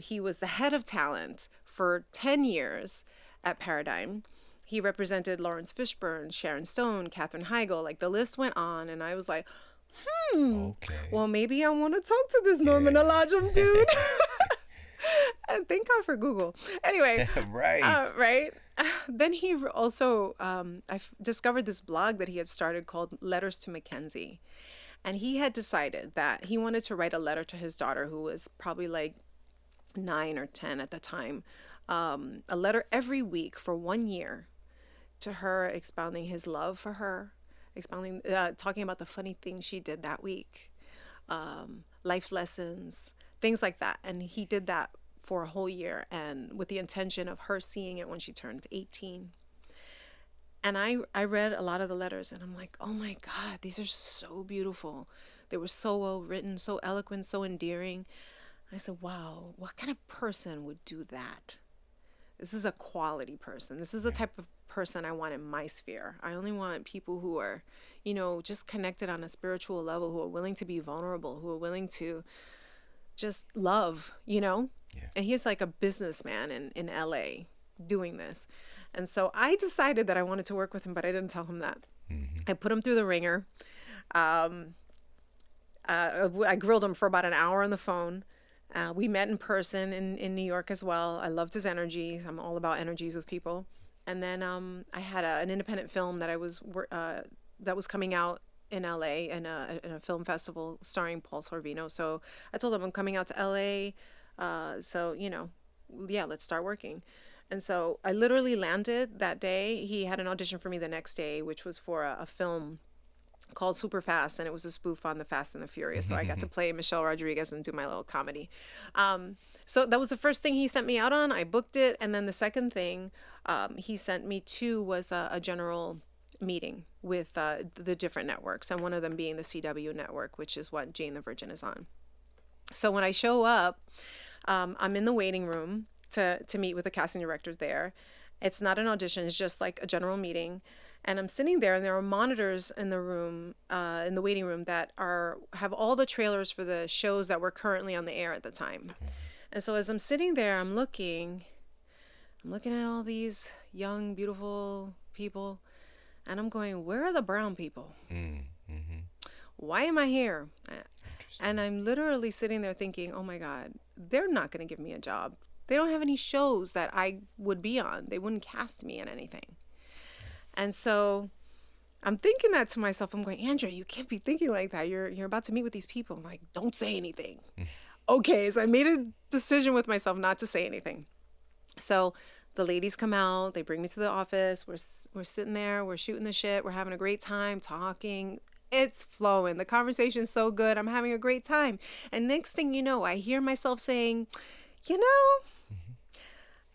He was the head of talent for 10 years at Paradigm. He represented Lawrence Fishburne, Sharon Stone, Katherine Heigl. Like, the list went on, and I was like, Okay. well, maybe I want to talk to this Norman Alajim dude. And thank God for Google. Anyway. Right. Right. Then he also, I discovered this blog that he had started called Letters to Mckenzie. And he had decided that he wanted to write a letter to his daughter, who was probably like 9 or 10 at the time, a letter every week for 1 year to her, expounding his love for her, talking about the funny things she did that week, life lessons, things like that. And he did that for a whole year, and with the intention of her seeing it when she turned 18. And I read a lot of the letters, and I'm like, oh my God, these are so beautiful. They were so well written, so eloquent, so endearing. I said, wow, what kind of person would do that? This is a quality person. This is the type of person I want in my sphere. I only want people who are, just connected on a spiritual level, who are willing to be vulnerable, who are willing to just love, Yeah. And he's like a businessman in LA doing this. And so I decided that I wanted to work with him, but I didn't tell him that. Mm-hmm. I put him through the ringer. I grilled him for about an hour on the phone. We met in person in New York as well. I loved his energy. I'm all about energies with people. And then I had an independent film that that was coming out in LA in a film festival starring Paul Sorvino. So I told him I'm coming out to LA. Let's start working. And so I literally landed that day. He had an audition for me the next day, which was for a film called Super Fast, and it was a spoof on the Fast and the Furious. So I got to play Michelle Rodriguez and do my little comedy. So that was the first thing he sent me out on. I booked it. And then the second thing he sent me to was a general meeting with the different networks, and one of them being the CW network, which is what Jane the Virgin is on. So when I show up, I'm in the waiting room to meet with the casting directors there. It's not an audition. It's just like a general meeting. And I'm sitting there, and there are monitors in the room, in the waiting room, that have all the trailers for the shows that were currently on the air at the time. And so as I'm sitting there, I'm looking at all these young, beautiful people, and I'm going, where are the brown people? Mm-hmm. Why am I here? And I'm literally sitting there thinking, oh my God, they're not going to give me a job. They don't have any shows that I would be on. They wouldn't cast me in anything. And so I'm thinking that to myself. I'm going, Andrea, you can't be thinking like that. You're about to meet with these people. I'm like, don't say anything. Okay, so I made a decision with myself not to say anything. So the ladies come out, they bring me to the office. We're sitting there, we're shooting the shit, we're having a great time talking. It's flowing. The conversation's so good. I'm having a great time. And next thing you know, I hear myself saying, you know,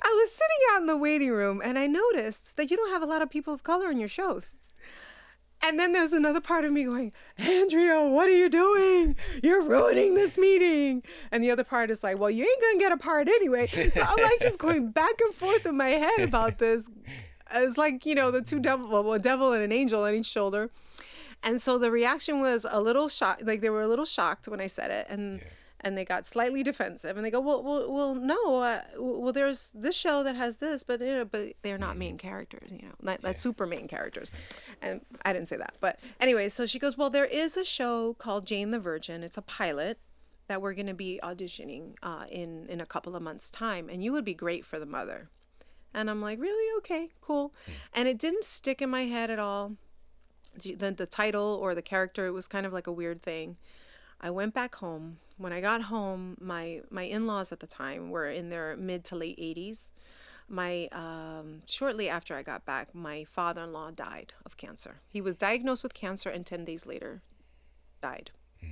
I was sitting out in the waiting room and I noticed that you don't have a lot of people of color in your shows. And then there's another part of me going, Andrea, what are you doing? You're ruining this meeting. And the other part is like, well, you ain't gonna get a part anyway. So I'm like just going back and forth in my head about this. It's like, you know, the two devil, well, a devil and an angel on each shoulder. And so the reaction was a little shocked, like they were a little shocked when I said it. And they got slightly defensive, and they go, well, no, well, there's this show that has this, but you know, but they're not main characters, you know, not super main characters, and I didn't say that, but anyway, so she goes, well, there is a show called Jane the Virgin. It's a pilot that we're going to be auditioning in a couple of months' time, and you would be great for the mother. And I'm like, really? Okay, cool. And it didn't stick in my head at all. The title or the character, it was kind of like a weird thing. I went back home. When I got home, my in-laws at the time were in their mid to late 80s. Shortly after I got back, my father-in-law died of cancer. He was diagnosed with cancer and 10 days later died,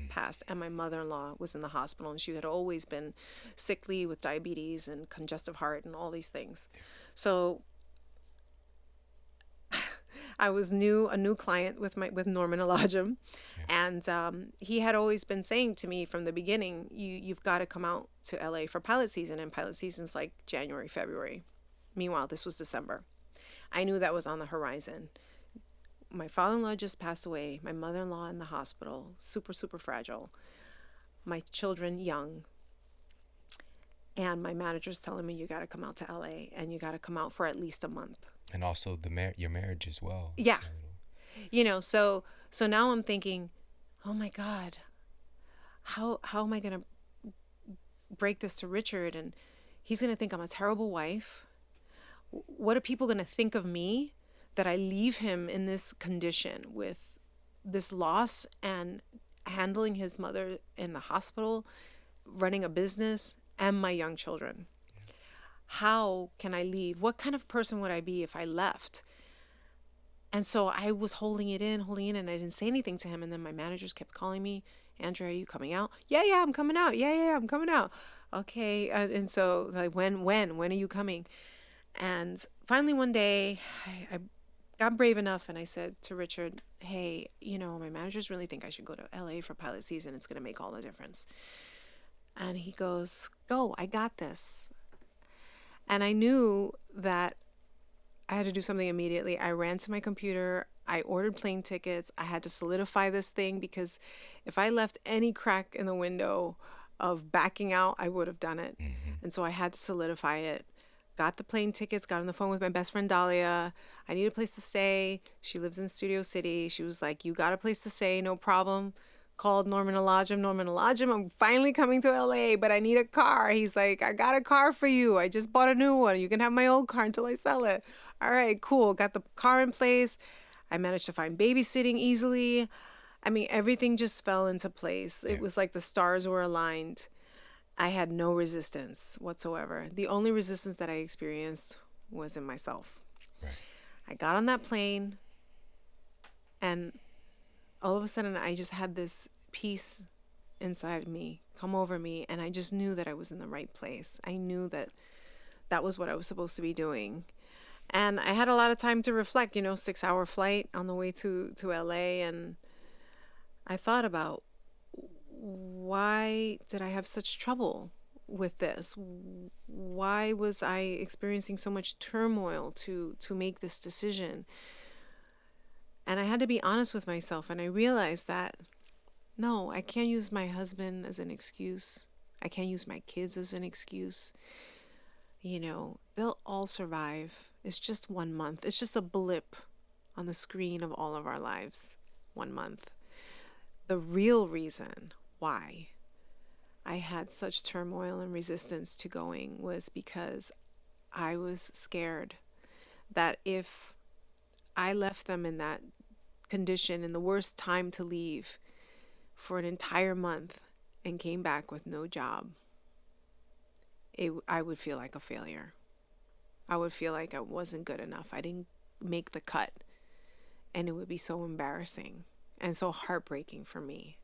passed. And my mother-in-law was in the hospital, and she had always been sickly with diabetes and congestive heart and all these things. So I was a new client with Norman Elajim, and he had always been saying to me from the beginning, you've got to come out to LA for pilot season, and pilot season's like January, February. Meanwhile, this was December. I knew that was on the horizon. My father-in-law just passed away. My mother-in-law in the hospital, super, super fragile. My children young. And my manager's telling me, you got to come out to LA, and you got to come out for at least a month. And also your marriage as well. Yeah. So. You know, so now I'm thinking, oh my God, how am I going to break this to Richard? And he's going to think I'm a terrible wife. What are people going to think of me that I leave him in this condition with this loss and handling his mother in the hospital, running a business, and my young children? How can I leave? What kind of person would I be if I left? And so I was holding it in, and I didn't say anything to him. And then my managers kept calling me, Andrea, are you coming out? Yeah, I'm coming out. Yeah, I'm coming out. Okay. And so like, when are you coming? And finally one day I got brave enough and I said to Richard, hey, you know, my managers really think I should go to LA for pilot season. It's going to make all the difference. And he goes, go, I got this. And I knew that I had to do something immediately. I ran to my computer. I ordered plane tickets. I had to solidify this thing, because if I left any crack in the window of backing out, I would have done it. And so I had to solidify it. Got the plane tickets, got on the phone with my best friend Dahlia. I need a place to stay. She lives in Studio City. She was like, you got a place to stay, no problem. Called Norman Elajim, I'm finally coming to LA, but I need a car. He's like, I got a car for you. I just bought a new one. You can have my old car until I sell it. All right, cool. Got the car in place. I managed to find babysitting easily. I mean, everything just fell into place. It was like the stars were aligned. I had no resistance whatsoever. The only resistance that I experienced was in myself. Right. I got on that plane, and all of a sudden I just had this peace inside me come over me, and I just knew that I was in the right place. I knew that that was what I was supposed to be doing. And I had a lot of time to reflect, 6-hour flight on the way to LA. And I thought about, why did I have such trouble with this? Why was I experiencing so much turmoil to make this decision? And I had to be honest with myself. And I realized that, no, I can't use my husband as an excuse. I can't use my kids as an excuse. They'll all survive. It's just 1 month. It's just a blip on the screen of all of our lives. 1 month. The real reason why I had such turmoil and resistance to going was because I was scared that if I left them in that condition, in the worst time to leave, for an entire month, and came back with no job, I would feel like a failure. I would feel like I wasn't good enough. I didn't make the cut. And it would be so embarrassing and so heartbreaking for me.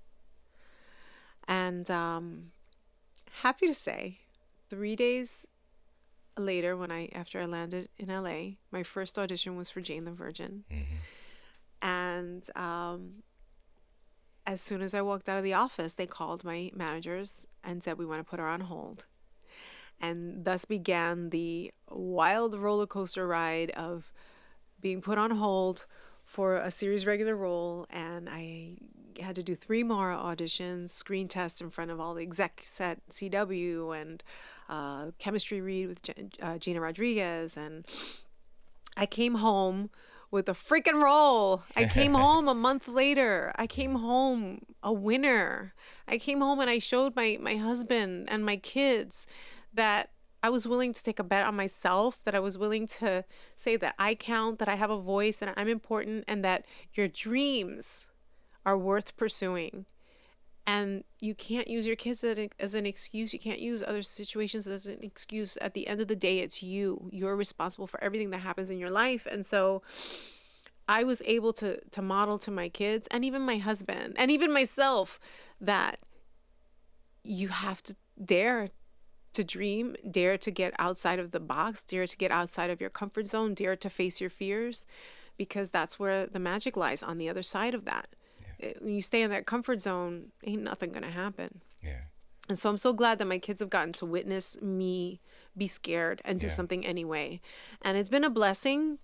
And happy to say, 3 days later, after I landed in LA, my first audition was for Jane the Virgin. And as soon as I walked out of the office, they called my managers and said, we want to put her on hold. And thus began the wild roller coaster ride of being put on hold for a series regular role. And I had to do 3 more auditions, screen tests in front of all the execs at CW, and chemistry read with Gina Rodriguez. And I came home with a freaking role. I came home a month later. I came home a winner. I came home and I showed my husband and my kids that I was willing to take a bet on myself, that I was willing to say that I count, that I have a voice and I'm important, and that your dreams are worth pursuing. And you can't use your kids as an excuse. You can't use other situations as an excuse. At the end of the day, it's you. You're responsible for everything that happens in your life. And so I was able to model to my kids and even my husband and even myself that you have to dare to dream, dare to get outside of the box, dare to get outside of your comfort zone, dare to face your fears, because that's where the magic lies, on the other side of that. When you stay in that comfort zone, ain't nothing going to happen. Yeah. And so I'm so glad that my kids have gotten to witness me be scared and do something anyway. And it's been a blessing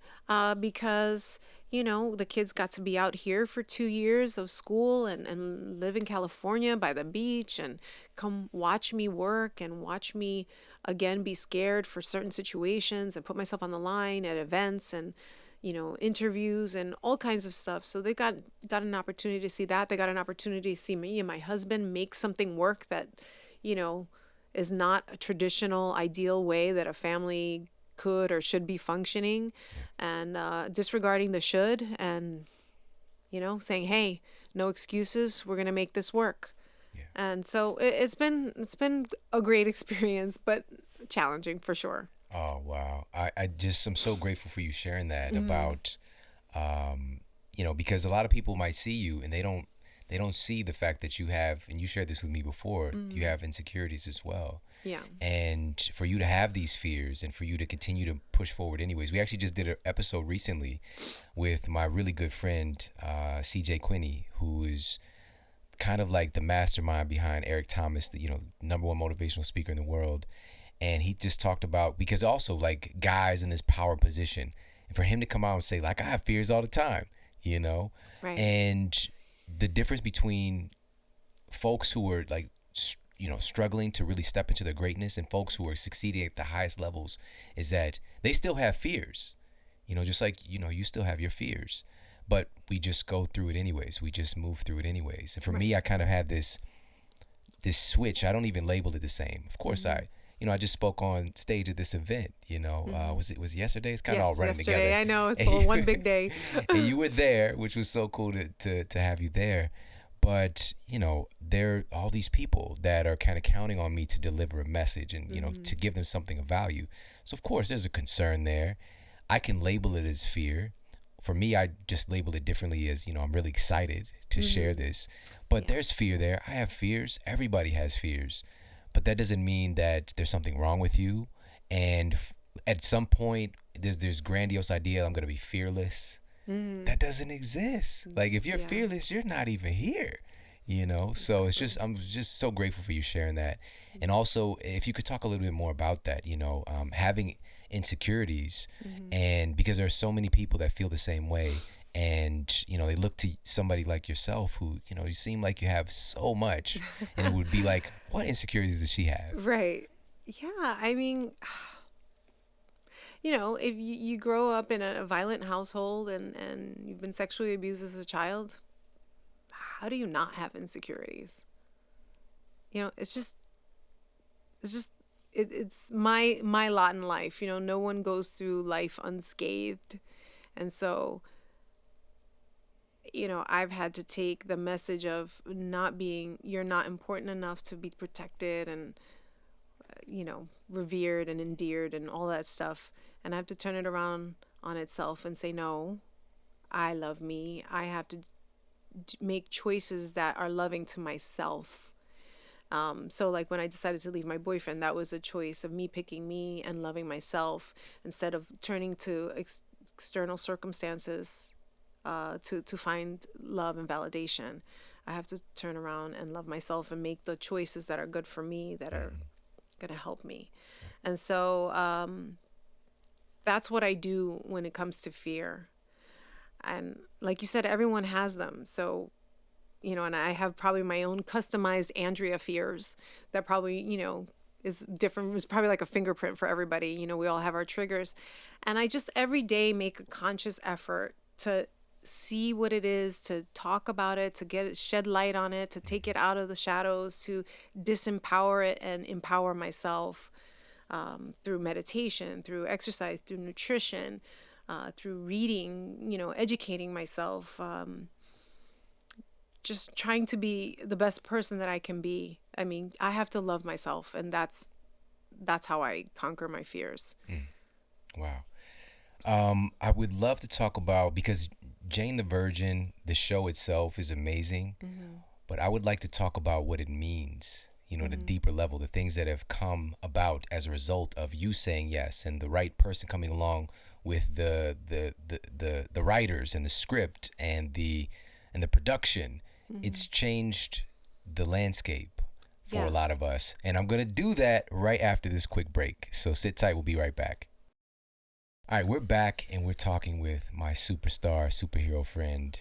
because, you know, the kids got to be out here for 2 years of school and live in California by the beach and come watch me work and watch me, again, be scared for certain situations and put myself on the line at events and, you know, interviews and all kinds of stuff. So they got an opportunity to see that. They got an opportunity to see me and my husband make something work that, you know, is not a traditional ideal way that a family could or should be functioning, and disregarding the should and, you know, saying, hey, no excuses, we're going to make this work. And so it's been a great experience, but challenging for sure. Oh, wow. I'm so grateful for you sharing that about, you know, because a lot of people might see you and they don't see the fact that you have, and you shared this with me before, you have insecurities as well. Yeah. And for you to have these fears and for you to continue to push forward anyways. We actually just did an episode recently with my really good friend, CJ Quinney, who is kind of like the mastermind behind Eric Thomas, the, you know, #1 motivational speaker in the world. And he just talked about, because also like guys in this power position, and for him to come out and say like, I have fears all the time, you know, Right. and the difference between folks who are like, you know, struggling to really step into their greatness and folks who are succeeding at the highest levels is that they still have fears, you know, just like, you know, you still have your fears, but we just go through it anyways. We just move through it anyways. And for me, I kind of had this switch. I don't even label it the same. Of course, I just spoke on stage at this event, you know, was it yesterday? It's kind of all running yesterday. together. I know, it's all one big day. And you were there, which was so cool to have you there. But, you know, there are all these people that are kind of counting on me to deliver a message and, you know, to give them something of value. So, of course, there's a concern there. I can label it as fear. For me, I just label it differently as, you know, I'm really excited to share this. But there's fear there. I have fears. Everybody has fears. But that doesn't mean that there's something wrong with you. And at some point, there's grandiose idea, I'm going to be fearless. That doesn't exist. Like if you're fearless, you're not even here, you know? So it's just, I'm just so grateful for you sharing that. And also, if you could talk a little bit more about that, you know, having insecurities, and because there's so many people that feel the same way, and, you know, they look to somebody like yourself who, you know, you seem like you have so much, and it would be like, what insecurities does she have? Right. Yeah. I mean, you know, if you grow up in a violent household and you've been sexually abused as a child, how do you not have insecurities? You know, it's my lot in life. You know, no one goes through life unscathed. And so I've had to take the message of you're not important enough to be protected and, revered and endeared and all that stuff. And I have to turn it around on itself and say, no, I love me. I have to make choices that are loving to myself. So like when I decided to leave my boyfriend, that was a choice of me picking me and loving myself instead of turning to external circumstances to find love and validation. I have to turn around and love myself and make the choices that are good for me, that are going to help me. And so that's what I do when it comes to fear. And like you said, everyone has them. So, and I have probably my own customized Andrea fears that probably, is different. It's probably like a fingerprint for everybody. We all have our triggers. And I just every day make a conscious effort to see what it is, to talk about it, to shed light on it, to take it out of the shadows, to disempower it and empower myself through meditation, through exercise, through nutrition, through reading, educating myself, just trying to be the best person that I can be. I mean, I have to love myself, and that's how I conquer my fears. Wow. I would love to talk about, because Jane the Virgin, the show itself is amazing, but I would like to talk about what it means, the deeper level, the things that have come about as a result of you saying yes and the right person coming along with the writers and the script and the production. It's changed the landscape for a lot of us. And I'm going to do that right after this quick break. So sit tight. We'll be right back. All right, we're back and we're talking with my superhero friend,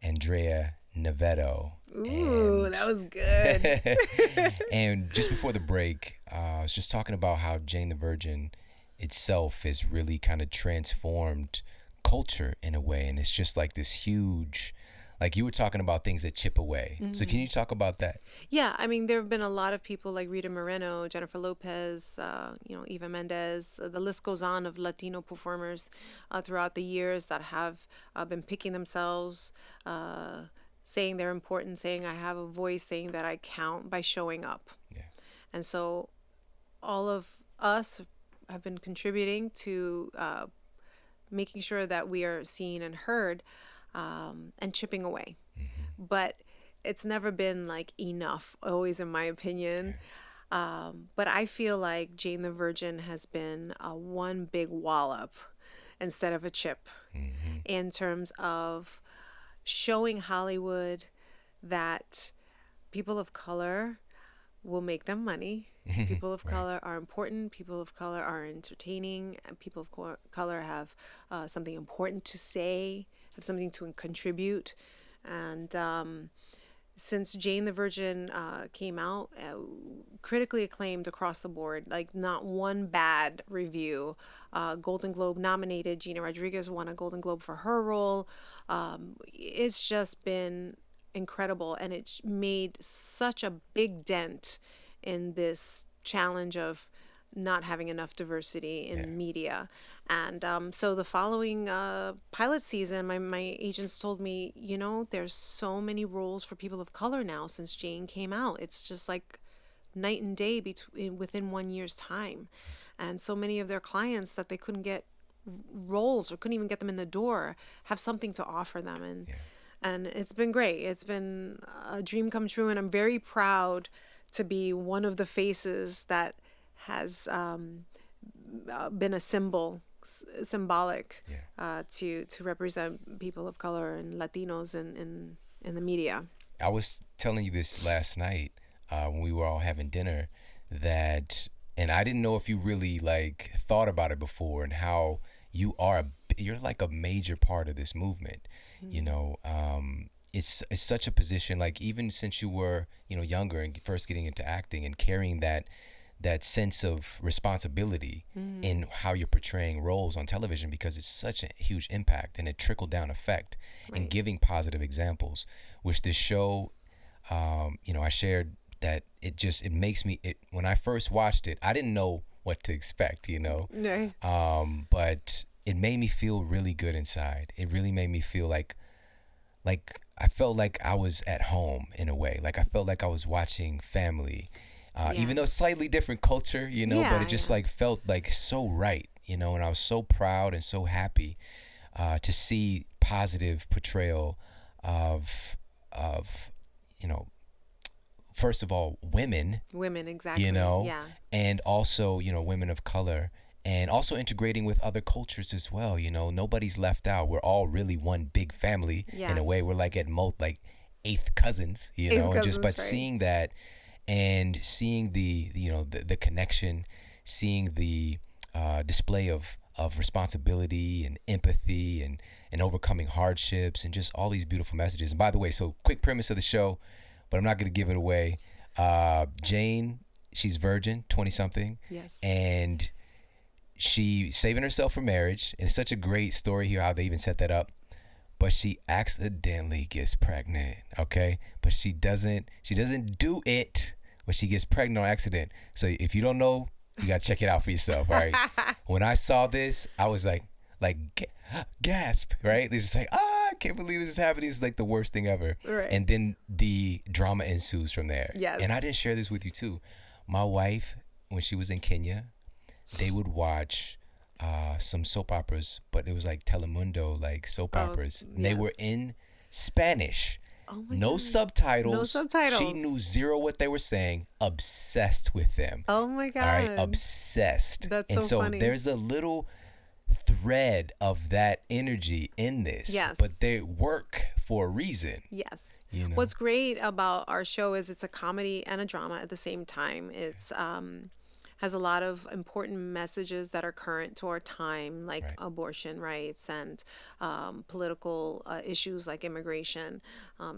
Andrea Navedo. Ooh, that was good. And just before the break, I was just talking about how Jane the Virgin itself has really kind of transformed culture in a way. And it's just like this huge, like you were talking about things that chip away. So can you talk about that? Yeah, I mean, there have been a lot of people like Rita Moreno, Jennifer Lopez, Eva Mendes. The list goes on of Latino performers throughout the years that have been picking themselves, saying they're important, saying I have a voice, saying that I count by showing up. Yeah. And so all of us have been contributing to making sure that we are seen and heard, and chipping away. But it's never been like enough, always in my opinion. But I feel like Jane the Virgin has been one big wallop instead of a chip in terms of showing Hollywood that people of color will make them money. People of color are important. People of color are entertaining. People of color have something important to say, have something to contribute. And since Jane the Virgin came out, critically acclaimed across the board, like not one bad review. Golden Globe nominated. Gina Rodriguez won a Golden Globe for her role. It's just been incredible, and it made such a big dent in this challenge of not having enough diversity in media. And so the following pilot season, my agents told me, there's so many roles for people of color now since Jane came out. It's just like night and day within 1 year's time. And so many of their clients that they couldn't get roles or couldn't even get them in the door have something to offer them. And it's been great. It's been a dream come true. And I'm very proud to be one of the faces that has been a symbolic to represent people of color and Latinos in the media. I was telling you this last night when we were all having dinner, that, and I didn't know if you really like thought about it before, and how you're like a major part of this movement. It's such a position, like even since you were younger and first getting into acting and carrying that sense of responsibility in how you're portraying roles on television, because it's such a huge impact and a trickle down effect in giving positive examples, which this show, I shared that it makes me, when I first watched it, I didn't know what to expect, but it made me feel really good inside. It really made me feel like like I felt like I was at home in a way. Like I felt like I was watching family, Yeah. even though slightly different culture, but Yeah, it just yeah. like felt like so right, and I was so proud and so happy to see positive portrayal of you know first of all women, Women, you exactly. know, Yeah. and also, women of color, and also integrating with other cultures as well. Nobody's left out. We're all really one big family in a way. Yes. We're like at most like eighth cousins, Eighth and just cousins, but right? seeing that and seeing the connection, seeing the display of responsibility and empathy and overcoming hardships and just all these beautiful messages. And by the way, so quick premise of the show, but I'm not going to give it away. Jane, she's virgin, 20 something, Yes. and she saving herself for marriage. And it's such a great story here how they even set that up. But she accidentally gets pregnant, okay? But she doesn't do it, but she gets pregnant on accident. So if you don't know, you gotta check it out for yourself, all right? When I saw this, I was like gasp, right? It's just like, I can't believe this is happening. It's like the worst thing ever. Right. And then the drama ensues from there. Yes. And I didn't share this with you too. My wife, when she was in Kenya, they would watch some soap operas, but it was like Telemundo, like soap operas. And they were yes. in Spanish. Oh my No God. subtitles. No subtitles. She knew zero what they were saying. Obsessed with them. Oh my God. All right, obsessed. That's and so so funny. there's a little thread of that energy in this. Yes. But they work for a reason. Yes. You know? What's great about our show is it's a comedy and a drama at the same time. It's has a lot of important messages that are current to our time, like Right. abortion rights and political issues like immigration.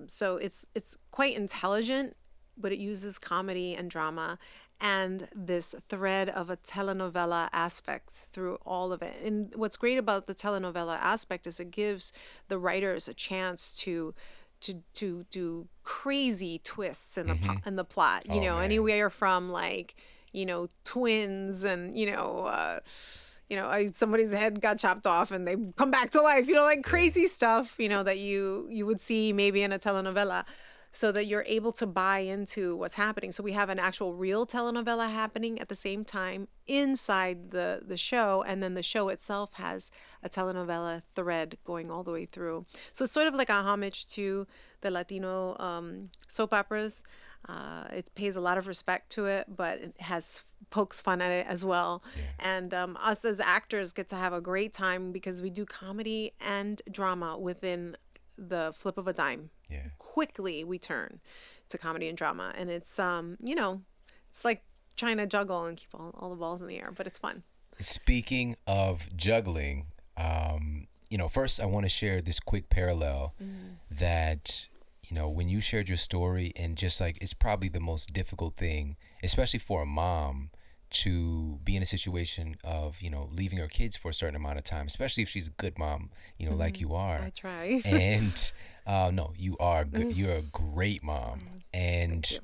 So it's quite intelligent, but it uses comedy and drama and this thread of a telenovela aspect through all of it. And what's great about the telenovela aspect is it gives the writers a chance to do crazy twists in the in the plot. Oh, man. Anywhere from like twins and somebody's head got chopped off and they come back to life. Like crazy stuff. That you would see maybe in a telenovela. So that you're able to buy into what's happening. So we have an actual real telenovela happening at the same time inside the show, and then the show itself has a telenovela thread going all the way through. So it's sort of like a homage to the Latino soap operas. It pays a lot of respect to it, but it has pokes fun at it as well. Yeah. And us as actors get to have a great time because we do comedy and drama within the flip of a dime. Yeah. Quickly we turn to comedy and drama, and it's it's like trying to juggle and keep all the balls in the air, but it's fun. Speaking of juggling, first I want to share this quick parallel that, when you shared your story, and just like it's probably the most difficult thing, especially for a mom, to be in a situation of, leaving her kids for a certain amount of time, especially if she's a good mom, like you are. I try. And no, you are good. You're a great mom. And you.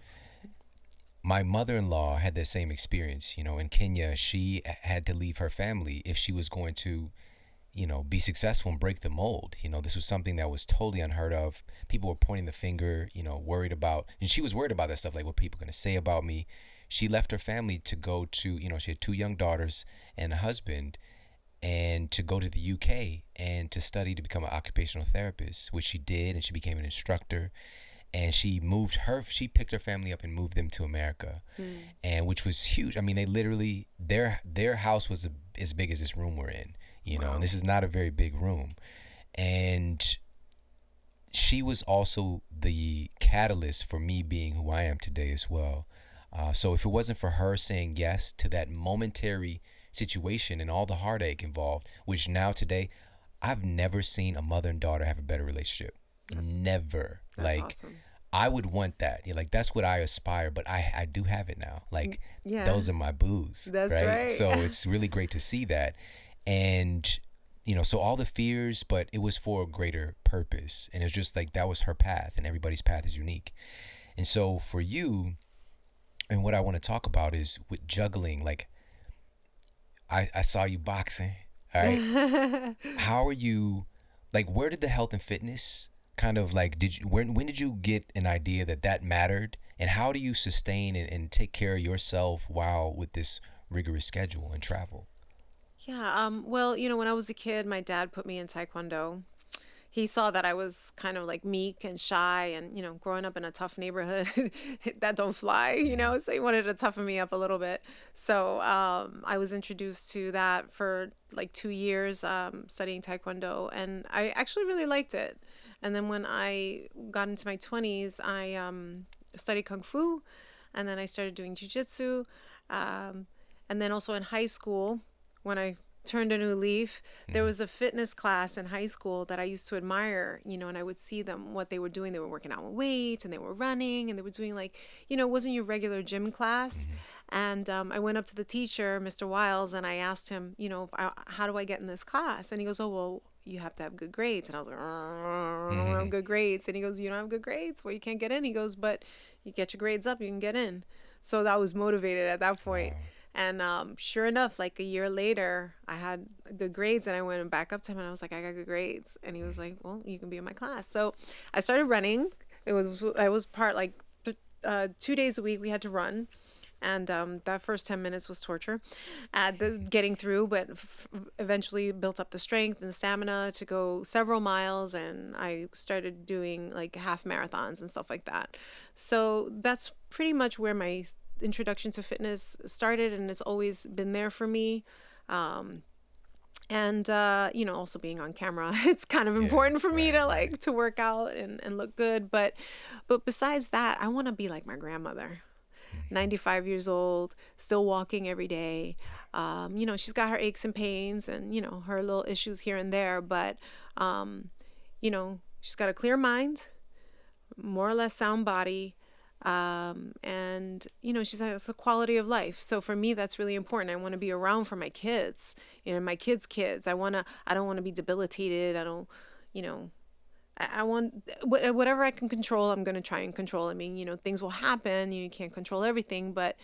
my mother-in-law had the same experience. In Kenya, she had to leave her family if she was going to, be successful and break the mold. This was something that was totally unheard of. People were pointing the finger, worried about, and she was worried about that stuff, like what people are going to say about me. She left her family to go to, she had 2 young daughters and a husband, and to go to the UK and to study to become an occupational therapist, which she did, and she became an instructor. And she picked her family up and moved them to America, and which was huge. I mean, they literally, their house was as big as this room we're in, Wow. and this is not a very big room. And she was also the catalyst for me being who I am today as well. So if it wasn't for her saying yes to that momentary situation and all the heartache involved, which now today, I've never seen a mother and daughter have a better relationship. Never. That's Like, awesome. I would want that. Like, that's what I aspire, but I do have it now. Like, Yeah. those are my boos. That's right. So it's really great to see that. And, so all the fears, but it was for a greater purpose. And it's just like, that was her path, and everybody's path is unique. And so for you, and what I want to talk about is with juggling, like, I saw you boxing, all right? How are you, like, where did the health and fitness kind of like, when did you get an idea that that mattered, and how do you sustain and take care of yourself while with this rigorous schedule and travel? Yeah, well, when I was a kid, my dad put me in Taekwondo. He saw that I was kind of like meek and shy and, growing up in a tough neighborhood that don't fly, so he wanted to toughen me up a little bit. So I was introduced to that for like 2 years, studying Taekwondo, and I actually really liked it. And then when I got into my 20s, I studied Kung Fu, and then I started doing Jiu-Jitsu. And then also in high school, when I turned a new leaf, there was a fitness class in high school that I used to admire, and I would see them, what they were doing. They were working out with weights, and they were running, and they were doing like, it wasn't your regular gym class. And I went up to the teacher, Mr. Wiles, and I asked him, how do I get in this class? And he goes, oh, well, you have to have good grades. And I was like, I don't have good grades. And he goes, you don't have good grades? Well, you can't get in. He goes, but you get your grades up, you can get in. So that was motivated at that point. Wow. And sure enough, like a year later, I had good grades, and I went back up to him and I was like, I got good grades. And he was like, well, you can be in my class. So I started running. I was part like 2 days a week we had to run. And that first 10 minutes was torture getting through, but eventually built up the strength and the stamina to go several miles. And I started doing like half marathons and stuff like that. So that's pretty much where my introduction to fitness started, and it's always been there for me. And also being on camera, it's kind of important for me to like to work out and look good. But besides that, I want to be like my grandmother, 95 years old, still walking every day. She's got her aches and pains and, her little issues here and there, but, she's got a clear mind, more or less sound body. And she has a quality of life. So for me, that's really important. I want to be around for my kids, my kids. I don't want to be debilitated. I don't, I want whatever I can control, I'm going to try and control. I mean, things will happen. You can't control everything, but,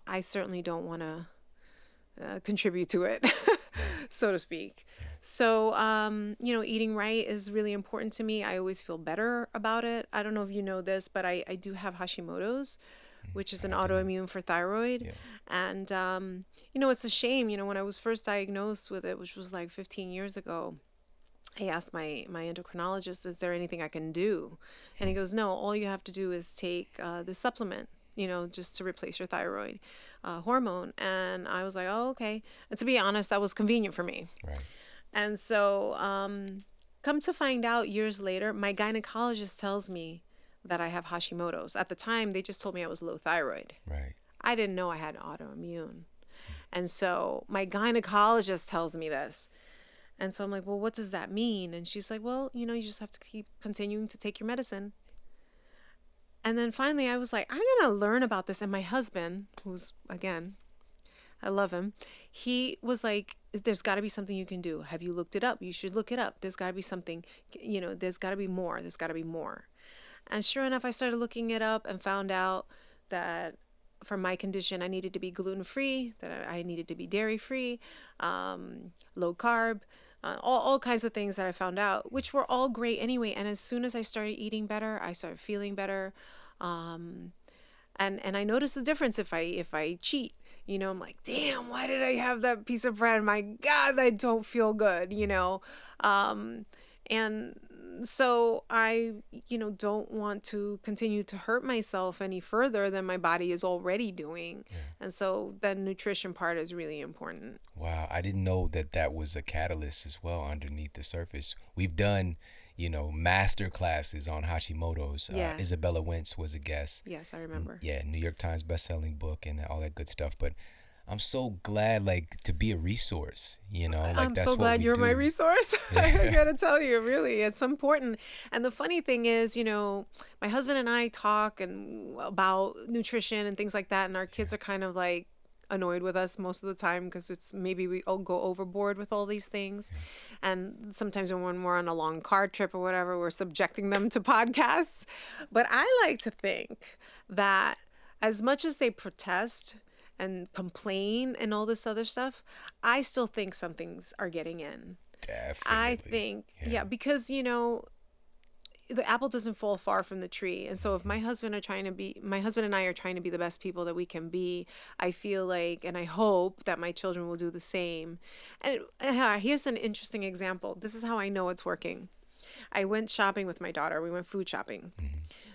I certainly don't want to contribute to it, so to speak. So, eating right is really important to me. I always feel better about it. I don't know if you know this, but I do have Hashimoto's, which is an autoimmune for thyroid. Yeah. And, it's a shame, when I was first diagnosed with it, which was like 15 years ago, I asked my endocrinologist, is there anything I can do? And he goes, no, all you have to do is take the supplement, just to replace your thyroid hormone. And I was like, oh, okay. And to be honest, that was convenient for me. Right. And so come to find out years later, my gynecologist tells me that I have Hashimoto's. At the time, they just told me I was low thyroid. Right. I didn't know I had autoimmune. And so my gynecologist tells me this. And so I'm like, well, what does that mean? And she's like, well, you just have to keep continuing to take your medicine. And then finally I was like, I'm going to learn about this. And my husband, who's, again, I love him, he was like, there's got to be something you can do. Have you looked it up? You should look it up. There's got to be something, there's got to be more. There's got to be more. And sure enough, I started looking it up and found out that for my condition, I needed to be gluten-free, that I needed to be dairy-free, low carb, all kinds of things that I found out, which were all great anyway. And as soon as I started eating better, I started feeling better. And I noticed the difference if I cheat. I'm like, damn, why did I have that piece of bread? My God, I don't feel good, and so I, don't want to continue to hurt myself any further than my body is already doing. Yeah. And so the nutrition part is really important. Wow. I didn't know that was a catalyst as well underneath the surface. We've done, master classes on Hashimoto's. Yeah. Isabella Wentz was a guest. Yes, I remember. Yeah. New York Times bestselling book and all that good stuff. But I'm so glad, to be a resource, I'm that's so glad you're my resource. Yeah. I gotta tell you, really, it's important. And the funny thing is, my husband and I talk about nutrition and things like that, and our kids are kind of like annoyed with us most of the time because it's maybe we all go overboard with all these things. Yeah. And sometimes when we're on a long car trip or whatever, we're subjecting them to podcasts. But I like to think that as much as they protest and complain and all this other stuff, I still think some things are getting in. Definitely. I think, yeah because, the apple doesn't fall far from the tree. And so if my husband and I are trying to be the best people that we can be, I feel like, and I hope that my children will do the same. And here's an interesting example. This is how I know it's working. I went shopping with my daughter. We went food shopping.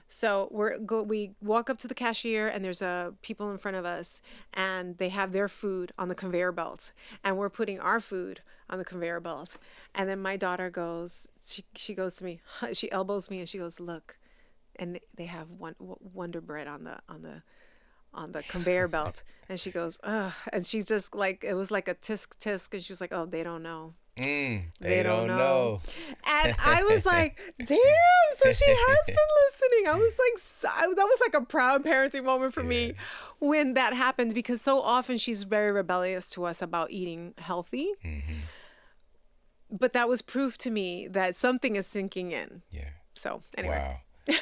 So we walk up to the cashier, and there's people in front of us, and they have their food on the conveyor belt, and we're putting our food on the conveyor belt. And then my daughter goes, she goes to me, she elbows me, and she goes, "Look," and they have Wonder Bread on the conveyor belt, and she goes, "Ugh," and she's just like, it was like a tisk tisk, and she was like, "Oh, they don't know." They don't know. And I was like, damn, so she has been listening. I was like, that was like a proud parenting moment for me when that happened, because so often she's very rebellious to us about eating healthy. But that was proof to me that something is sinking in. Yeah. So anyway. Wow.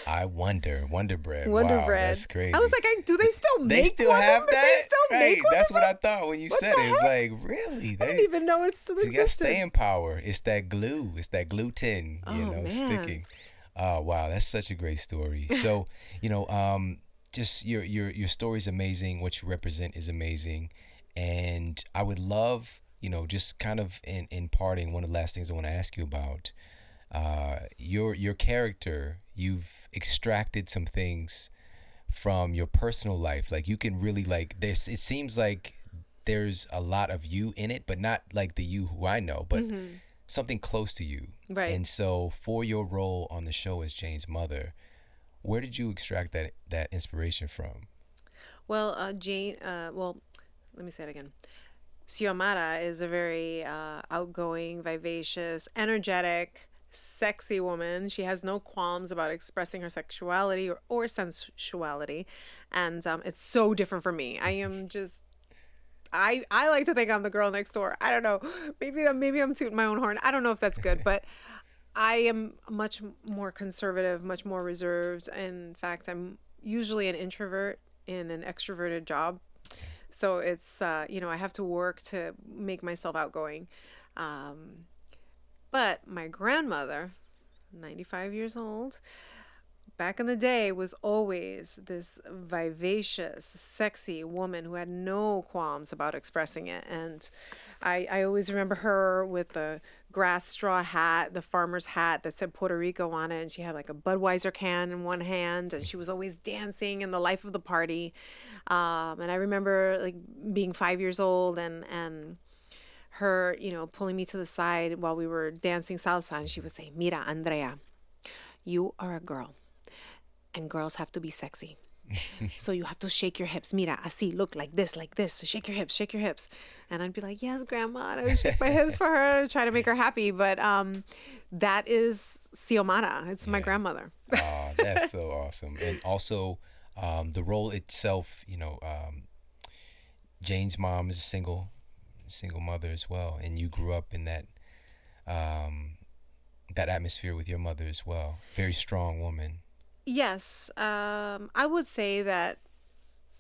I Wonder Bread. Wonder Wow, Bread. That's crazy. I was like, do they still make They still Wonder have Bread? that? They still make Wonder That's what Bread? I thought when you What said the it. It's heck? like, really? I didn't even know it still You got existed. staying power. It's that glue. It's that gluten, Man. sticking. Oh, wow. That's such a great story. So, just your story's amazing. What you represent is amazing. And I would love, just kind of in parting, one of the last things I want to ask you about, your character. You've extracted some things from your personal life. Like, you can really, like, this, it seems like there's a lot of you in it, but not like the you who I know, but something close to you. Right. And so for your role on the show as Jane's mother, where did you extract that inspiration from? Well, Jane, let me say it again. Xiomara is a very outgoing, vivacious, energetic, sexy woman. She has no qualms about expressing her sexuality or sensuality. And it's so different from me. I am just, I like to think I'm the girl next door. I don't know. Maybe I'm tooting my own horn. I don't know if that's good, but I am much more conservative, much more reserved. In fact, I'm usually an introvert in an extroverted job. So it's, I have to work to make myself outgoing. But my grandmother, 95 years old, back in the day, was always this vivacious, sexy woman who had no qualms about expressing it. And I always remember her with the grass straw hat, the farmer's hat that said Puerto Rico on it. And she had like a Budweiser can in one hand, and she was always dancing in the life of the party. And I remember like being 5 years old and her, pulling me to the side while we were dancing salsa, and she would say, "Mira, Andrea, you are a girl, and girls have to be sexy. So you have to shake your hips. Mira, así, look, like this, shake your hips, shake your hips." And I'd be like, "Yes, grandma." And I would shake my hips for her to try to make her happy. But that is Xiomara. It's my grandmother. Oh, that's so awesome. And also the role itself, Jane's mom is a single mother as well, and you grew up in that that atmosphere with your mother as well. Very strong woman. Yes, I would say that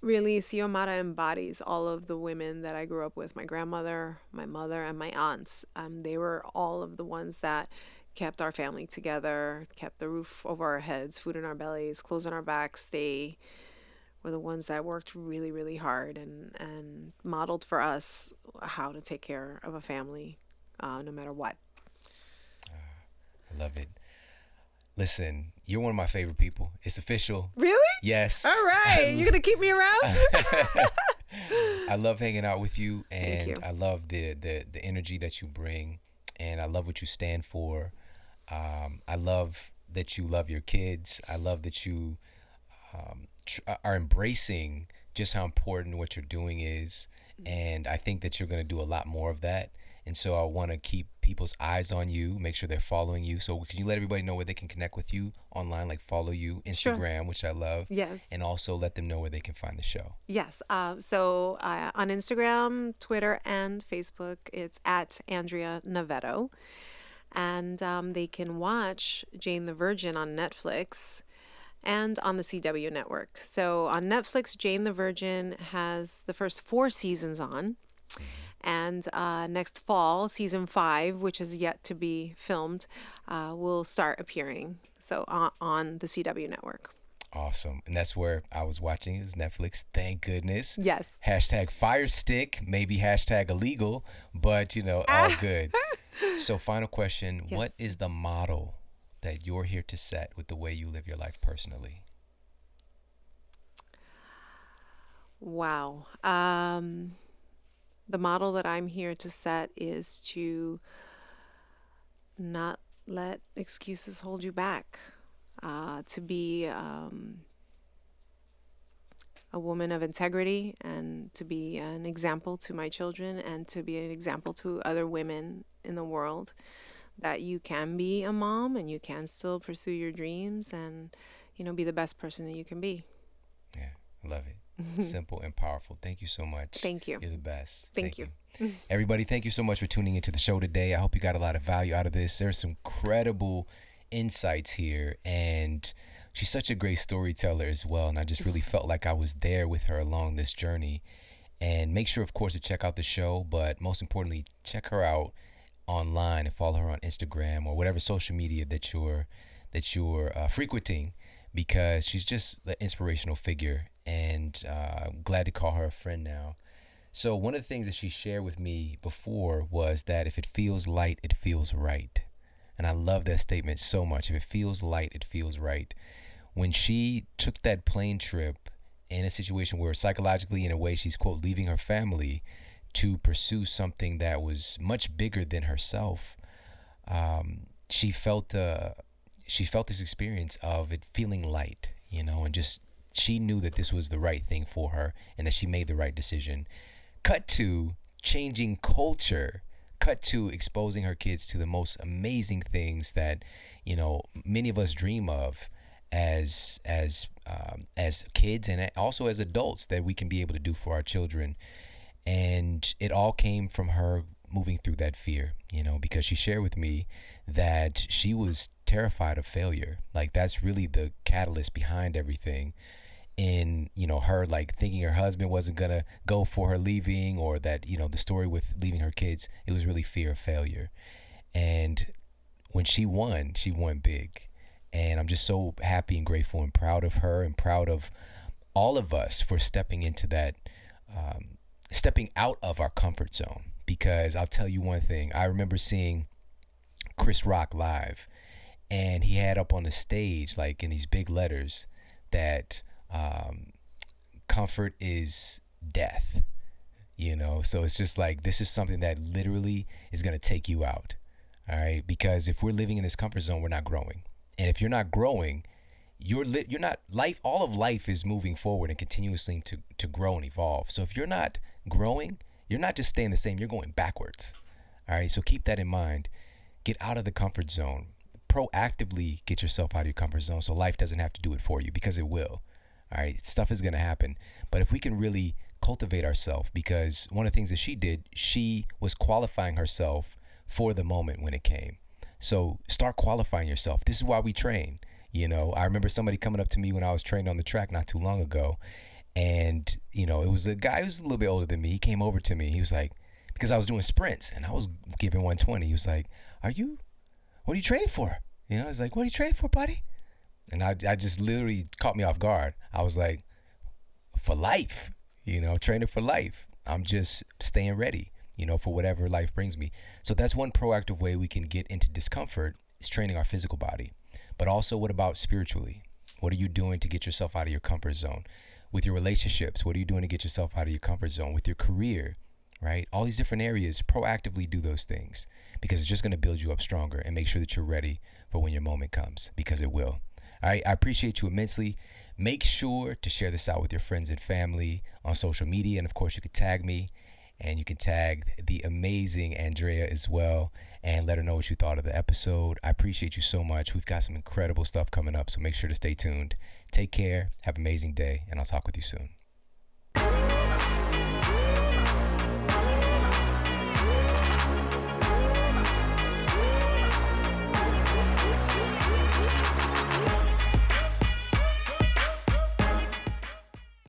really Xiomara embodies all of the women that I grew up with. My grandmother, my mother, and my aunts. They were all of the ones that kept our family together, kept the roof over our heads, food in our bellies, clothes on our backs. They were the ones that worked really, really hard and modeled for us how to take care of a family, no matter what. I love it. Listen, you're one of my favorite people. It's official. Really? Yes. All right. You're going to keep me around? I love hanging out with you, and you. I love the energy that you bring, and I love what you stand for. I love that you love your kids. I love that you are embracing just how important what you're doing is, and I think that you're going to do a lot more of that. And so I want to keep people's eyes on you, make sure they're following you. So can you let everybody know where they can connect with you online, like follow you, Instagram, Sure. which I love. Yes. And also let them know where they can find the show. Yes. So on Instagram, Twitter, and Facebook, it's at Andrea Navedo. And they can watch Jane the Virgin on Netflix and on the CW network. So on Netflix, Jane the Virgin has the first 4 seasons on. And next fall, season 5, which is yet to be filmed, will start appearing. So on the CW network. Awesome. And that's where I was watching is Netflix. Thank goodness. Yes. Hashtag fire stick, maybe hashtag illegal, but all good. So final question, what Yes. is the model that you're here to set with the way you live your life personally? Wow. The model that I'm here to set is to not let excuses hold you back, to be a woman of integrity, and to be an example to my children, and to be an example to other women in the world, that you can be a mom and you can still pursue your dreams and, be the best person that you can be. Yeah, love it. Simple and powerful. Thank you so much. Thank you. You're the best. Thank you. Everybody, thank you so much for tuning into the show today. I hope you got a lot of value out of this. There's some credible insights here, and she's such a great storyteller as well. And I just really felt like I was there with her along this journey. And make sure, of course, to check out the show, but most importantly, check her out online and follow her on Instagram or whatever social media that you're frequenting, because she's just the inspirational figure, and I'm glad to call her a friend now. So one of the things that she shared with me before was that if it feels light, it feels right. And I love that statement so much. If it feels light, it feels right. When she took that plane trip in a situation where psychologically, in a way, she's, quote, leaving her family to pursue something that was much bigger than herself, she felt this experience of it feeling light, and just she knew that this was the right thing for her and that she made the right decision. Cut to changing culture, cut to exposing her kids to the most amazing things that many of us dream of as kids and also as adults, that we can be able to do for our children. And it all came from her moving through that fear, because she shared with me that she was terrified of failure. Like, that's really the catalyst behind everything. In her, like, thinking her husband wasn't gonna go for her leaving, or that the story with leaving her kids, it was really fear of failure. And when she won big. And I'm just so happy and grateful and proud of her, and proud of all of us for stepping into that, stepping out of our comfort zone. Because I'll tell you one thing, I remember seeing Chris Rock live, and he had up on the stage, like, in these big letters, that comfort is death, so it's just like, this is something that literally is going to take you out. All right, because if we're living in this comfort zone, we're not growing. And if you're not growing, you're not life. All of life is moving forward and continuously to grow and evolve. So if you're not growing, you're not just staying the same, you're going backwards. All right, so keep that in mind. Get out of the comfort zone. Proactively get yourself out of your comfort zone, so life doesn't have to do it for you, because it will. All right, stuff is going to happen. But if we can really cultivate ourselves, because one of the things that she did, she was qualifying herself for the moment when it came. So start qualifying yourself. This is why we train. I remember somebody coming up to me when I was trained on the track not too long ago. And, it was a guy who's a little bit older than me. He came over to me. He was like, because I was doing sprints and I was giving 120. He was like, what are you training for? I was like, what are you training for, buddy? And I just literally caught me off guard. I was like, for life, training for life. I'm just staying ready, for whatever life brings me. So that's one proactive way we can get into discomfort, is training our physical body. But also, what about spiritually? What are you doing to get yourself out of your comfort zone? With your relationships, what are you doing to get yourself out of your comfort zone? With your career, right? All these different areas, proactively do those things, because it's just going to build you up stronger, and make sure that you're ready for when your moment comes, because it will. All right, I appreciate you immensely. Make sure to share this out with your friends and family on social media. And of course, you can tag me, and you can tag the amazing Andrea as well, and let her know what you thought of the episode. I appreciate you so much. We've got some incredible stuff coming up, so make sure to stay tuned. Take care. Have an amazing day, and I'll talk with you soon.